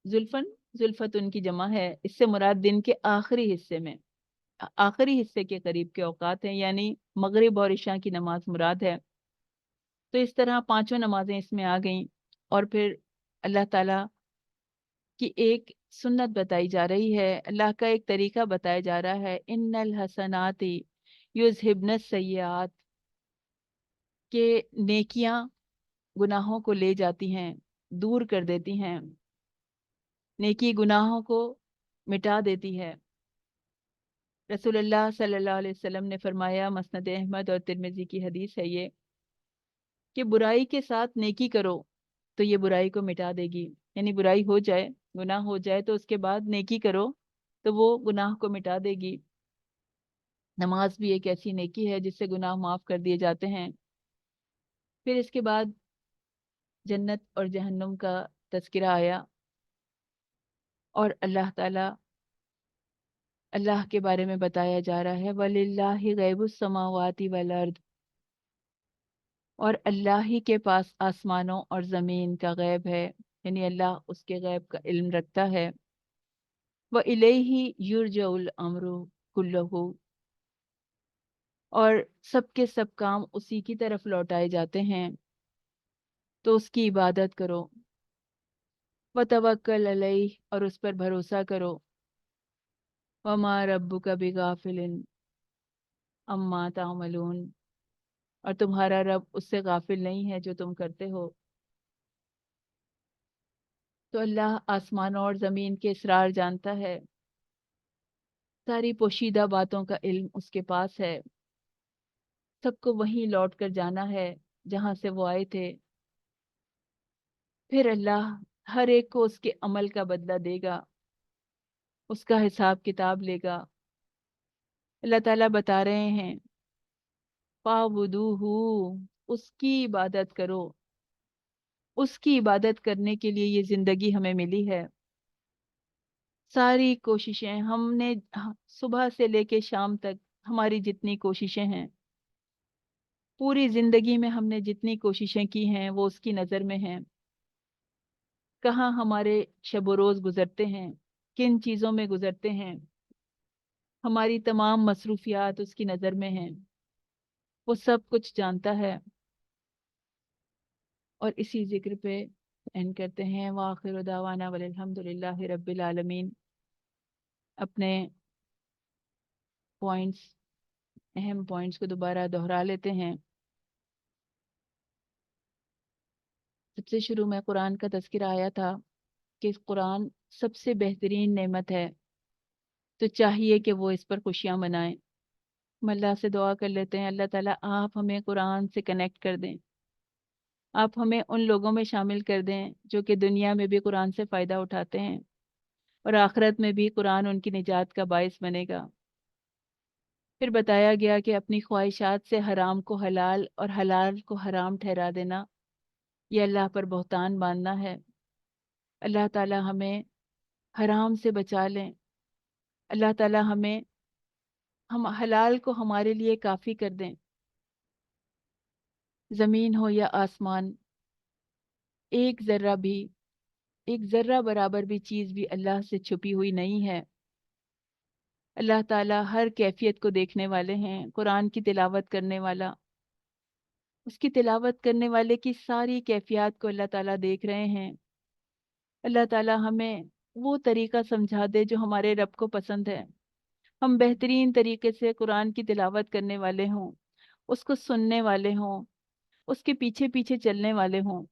زلفن زلفتن کی جمع ہے، اس سے مراد دن کے آخری حصے میں، آخری حصے کے قریب کے اوقات ہیں، یعنی مغرب اور عشاء کی نماز مراد ہے۔ تو اس طرح 5 نمازیں اس میں آ گئیں، اور پھر اللہ تعالیٰ کی ایک سنت بتائی جا رہی ہے، اللہ کا ایک طریقہ بتایا جا رہا ہے، ان الحسنات یذہبن السیئات، کہ نیکیاں گناہوں کو لے جاتی ہیں، دور کر دیتی ہیں، نیکی گناہوں کو مٹا دیتی ہے۔ رسول اللہ صلی اللہ علیہ وسلم نے فرمایا، مسند احمد اور ترمذی کی حدیث ہے یہ، کہ برائی کے ساتھ نیکی کرو تو یہ برائی کو مٹا دے گی، یعنی برائی ہو جائے، گناہ ہو جائے، تو اس کے بعد نیکی کرو تو وہ گناہ کو مٹا دے گی۔ نماز بھی ایک ایسی نیکی ہے جس سے گناہ معاف کر دیے جاتے ہیں۔ پھر اس کے بعد جنت اور جہنم کا تذکرہ آیا، اور اللہ تعالیٰ، اللہ کے بارے میں بتایا جا رہا ہے، وَلِلَّهِ غَيْبُ السَّمَاوَاتِ وَالْأَرْضِ، اور اللہ ہی کے پاس آسمانوں اور زمین کا غیب ہے، یعنی اللہ اس کے غیب کا علم رکھتا ہے۔ وَإِلَيْهِ يُرْجَعُ الْأَمْرُ كُلُّهُ، اور سب کے سب کام اسی کی طرف لوٹائے جاتے ہیں، تو اس کی عبادت کرو۔ وَتَوَكَّلْ عَلَيْهِ، اور اس پر بھروسہ کرو۔ وَمَا رَبُّكَ بِغَافِلٍ عَمَّا تَعْمَلُونَ، اور تمہارا رب اس سے غافل نہیں ہے جو تم کرتے ہو۔ تو اللہ آسمانوں اور زمین کے اسرار جانتا ہے، ساری پوشیدہ باتوں کا علم اس کے پاس ہے، سب کو وہیں لوٹ کر جانا ہے جہاں سے وہ آئے تھے۔ پھر اللہ ہر ایک کو اس کے عمل کا بدلہ دے گا، اس کا حساب کتاب لے گا۔ اللہ تعالیٰ بتا رہے ہیں، فَاعْبُدُوهُ، اس کی عبادت کرو، اس کی عبادت کرنے کے لیے یہ زندگی ہمیں ملی ہے۔ ساری کوششیں ہم نے، صبح سے لے کے شام تک ہماری جتنی کوششیں ہیں، پوری زندگی میں ہم نے جتنی کوششیں کی ہیں وہ اس کی نظر میں ہیں۔ کہاں ہمارے شب و روز گزرتے ہیں، کن چیزوں میں گزرتے ہیں، ہماری تمام مصروفیات اس کی نظر میں ہیں، وہ سب کچھ جانتا ہے۔ اور اسی ذکر پہ اینڈ کرتے ہیں، وآخر دعوانا والحمد للہ رب العالمین۔ اپنے پوائنٹس، اہم پوائنٹس کو دوبارہ دہرا لیتے ہیں۔ سب سے شروع میں قرآن کا تذکرہ آیا تھا کہ قرآن سب سے بہترین نعمت ہے، تو چاہیے کہ وہ اس پر خوشیاں منائیں۔ ہم اللہ سے دعا کر لیتے ہیں، اللہ تعالیٰ آپ ہمیں قرآن سے کنیکٹ کر دیں، آپ ہمیں ان لوگوں میں شامل کر دیں جو کہ دنیا میں بھی قرآن سے فائدہ اٹھاتے ہیں، اور آخرت میں بھی قرآن ان کی نجات کا باعث بنے گا۔ پھر بتایا گیا کہ اپنی خواہشات سے حرام کو حلال اور حلال کو حرام ٹھہرا دینا، یہ اللہ پر بہتان باندھنا ہے۔ اللہ تعالیٰ ہمیں حرام سے بچا لیں، اللہ تعالیٰ ہم حلال کو ہمارے لیے کافی کر دیں۔ زمین ہو یا آسمان، ایک ذرہ برابر بھی چیز بھی اللہ سے چھپی ہوئی نہیں ہے۔ اللہ تعالیٰ ہر کیفیت کو دیکھنے والے ہیں۔ قرآن کی تلاوت کرنے والا، اس کی تلاوت کرنے والے کی ساری کیفیات کو اللہ تعالیٰ دیکھ رہے ہیں۔ اللہ تعالیٰ ہمیں وہ طریقہ سمجھا دے جو ہمارے رب کو پسند ہے، ہم بہترین طریقے سے قرآن کی تلاوت کرنے والے ہوں، اس کو سننے والے ہوں، اس کے پیچھے پیچھے چلنے والے ہوں۔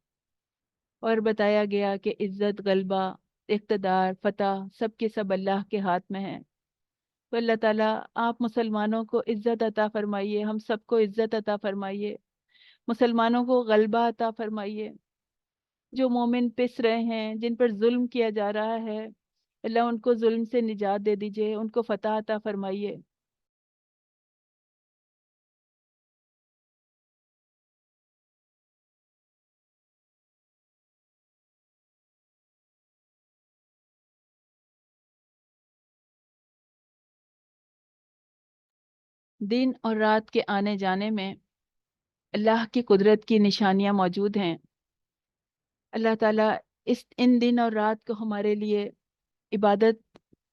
اور بتایا گیا کہ عزت، غلبہ، اقتدار، فتح سب کے سب اللہ کے ہاتھ میں ہیں۔ تو اللہ تعالیٰ آپ مسلمانوں کو عزت عطا فرمائیے، ہم سب کو عزت عطا فرمائیے، مسلمانوں کو غلبہ عطا فرمائیے۔ جو مومن پس رہے ہیں، جن پر ظلم کیا جا رہا ہے، اللہ ان کو ظلم سے نجات دے دیجئے، ان کو فتح عطا فرمائیے۔ دن اور رات کے آنے جانے میں اللہ کی قدرت کی نشانیاں موجود ہیں۔ اللہ تعالیٰ ان دن اور رات کو ہمارے لیے عبادت،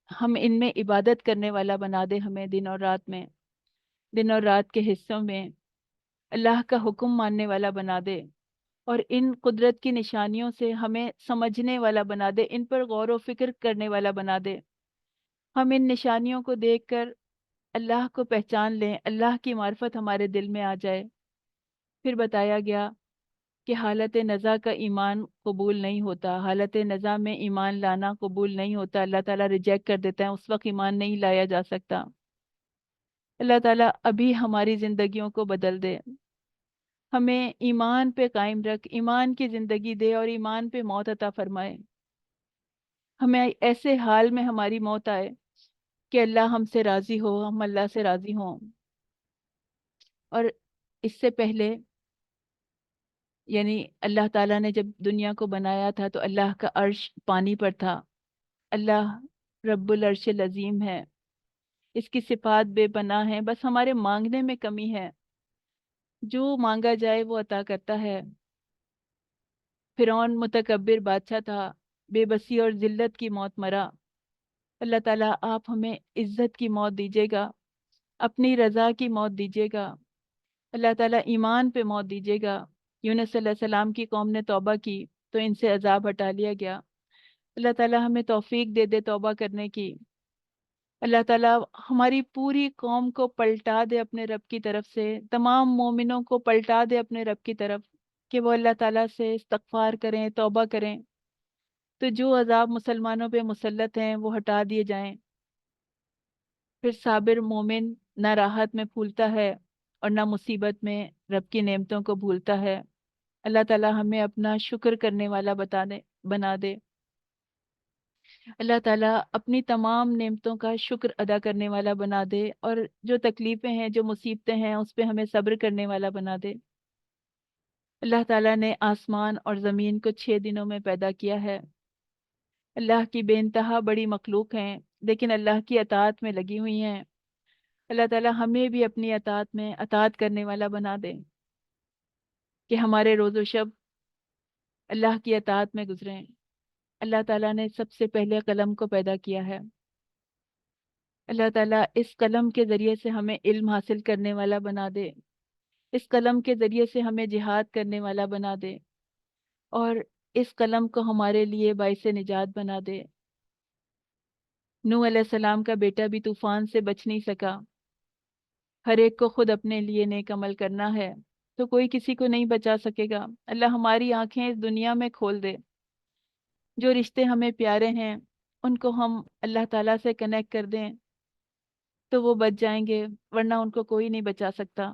ہم ان میں عبادت کرنے والا بنا دے، ہمیں دن اور رات میں، دن اور رات کے حصوں میں اللہ کا حکم ماننے والا بنا دے، اور ان قدرت کی نشانیوں سے ہمیں سمجھنے والا بنا دے، ان پر غور و فکر کرنے والا بنا دے۔ ہم ان نشانیوں کو دیکھ کر اللہ کو پہچان لیں، اللہ کی معرفت ہمارے دل میں آ جائے۔ پھر بتایا گیا کہ حالت نزا کا ایمان قبول نہیں ہوتا، حالت نزا میں ایمان لانا قبول نہیں ہوتا، اللہ تعالیٰ ریجیکٹ کر دیتا ہے، اس وقت ایمان نہیں لایا جا سکتا۔ اللہ تعالیٰ ابھی ہماری زندگیوں کو بدل دے، ہمیں ایمان پہ قائم رکھ، ایمان کی زندگی دے اور ایمان پہ موت عطا فرمائے۔ ہمیں ایسے حال میں ہماری موت آئے کہ اللہ ہم سے راضی ہو، ہم اللہ سے راضی ہوں۔ اور اس سے پہلے یعنی اللہ تعالیٰ نے جب دنیا کو بنایا تھا تو اللہ کا عرش پانی پر تھا۔ اللہ رب العرش العظیم ہے، اس کی صفات بے پناہ ہیں، بس ہمارے مانگنے میں کمی ہے۔ جو مانگا جائے وہ عطا کرتا ہے۔ فرعون متکبر بادشاہ تھا، بے بسی اور ذلت کی موت مرا۔ اللہ تعالیٰ آپ ہمیں عزت کی موت دیجیے گا، اپنی رضا کی موت دیجیے گا۔ اللہ تعالیٰ ایمان پہ موت دیجیے گا۔ یونس صلی اللہ علیہ السلام کی قوم نے توبہ کی تو ان سے عذاب ہٹا لیا گیا۔ اللہ تعالیٰ ہمیں توفیق دے دے توبہ کرنے کی۔ اللہ تعالیٰ ہماری پوری قوم کو پلٹا دے اپنے رب کی طرف سے، تمام مومنوں کو پلٹا دے اپنے رب کی طرف، کہ وہ اللہ تعالیٰ سے استغفار کریں، توبہ کریں، تو جو عذاب مسلمانوں پہ مسلط ہیں وہ ہٹا دیے جائیں۔ پھر صابر مومن نہ راحت میں پھولتا ہے اور نہ مصیبت میں رب کی نعمتوں کو بھولتا ہے۔ اللہ تعالیٰ ہمیں اپنا شکر کرنے والا بنا دے۔ اللہ تعالیٰ اپنی تمام نعمتوں کا شکر ادا کرنے والا بنا دے، اور جو تکلیفیں ہیں، جو مصیبتیں ہیں، اس پہ ہمیں صبر کرنے والا بنا دے۔ اللہ تعالیٰ نے آسمان اور زمین کو 6 دنوں میں پیدا کیا ہے۔ اللہ کی بے انتہا بڑی مخلوق ہیں، لیکن اللہ کی اطاعت میں لگی ہوئی ہیں۔ اللہ تعالیٰ ہمیں بھی اپنی اطاعت میں اطاعت کرنے والا بنا دے، کہ ہمارے روز و شب اللہ کی اطاعت میں گزریں۔ اللہ تعالیٰ نے سب سے پہلے قلم کو پیدا کیا ہے۔ اللہ تعالیٰ اس قلم کے ذریعے سے ہمیں علم حاصل کرنے والا بنا دے، اس قلم کے ذریعے سے ہمیں جہاد کرنے والا بنا دے، اور اس قلم کو ہمارے لیے باعث نجات بنا دے۔ نوح علیہ السلام کا بیٹا بھی طوفان سے بچ نہیں سکا۔ ہر ایک کو خود اپنے لیے نیک عمل کرنا ہے، تو کوئی کسی کو نہیں بچا سکے گا۔ اللہ ہماری آنکھیں اس دنیا میں کھول دے، جو رشتے ہمیں پیارے ہیں ان کو ہم اللہ تعالیٰ سے کنیکٹ کر دیں تو وہ بچ جائیں گے، ورنہ ان کو کوئی نہیں بچا سکتا۔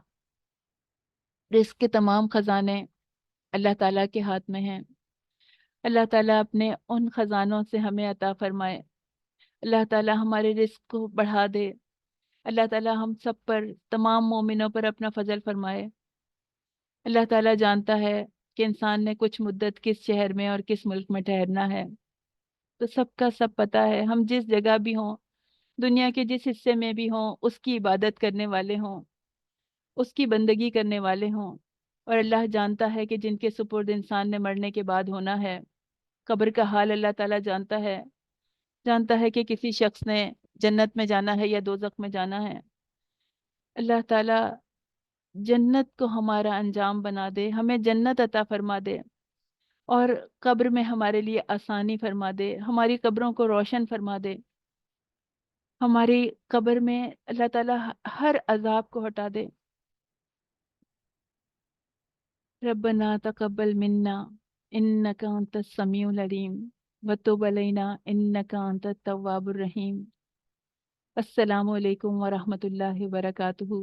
رزق کے تمام خزانے اللہ تعالیٰ کے ہاتھ میں ہیں۔ اللہ تعالیٰ اپنے ان خزانوں سے ہمیں عطا فرمائے۔ اللہ تعالیٰ ہمارے رزق کو بڑھا دے۔ اللہ تعالیٰ ہم سب پر، تمام مومنوں پر اپنا فضل فرمائے۔ اللہ تعالیٰ جانتا ہے کہ انسان نے کچھ مدت کس شہر میں اور کس ملک میں ٹھہرنا ہے، تو سب کا سب پتہ ہے۔ ہم جس جگہ بھی ہوں، دنیا کے جس حصے میں بھی ہوں، اس کی عبادت کرنے والے ہوں، اس کی بندگی کرنے والے ہوں، اور اللہ جانتا ہے کہ جن کے سپرد انسان نے مرنے کے بعد ہونا ہے، قبر کا حال اللہ تعالیٰ جانتا ہے، جانتا ہے کہ کسی شخص نے جنت میں جانا ہے یا دوزخ میں جانا ہے۔ اللہ تعالیٰ جنت کو ہمارا انجام بنا دے، ہمیں جنت عطا فرما دے، اور قبر میں ہمارے لیے آسانی فرما دے، ہماری قبروں کو روشن فرما دے، ہماری قبر میں اللہ تعالیٰ ہر عذاب کو ہٹا دے۔ ربنا تقبل منا انک انت السمیع العلیم وتب علینا انک انت التواب الرحیم۔ السلام علیکم ورحمۃ اللہ وبرکاتہ۔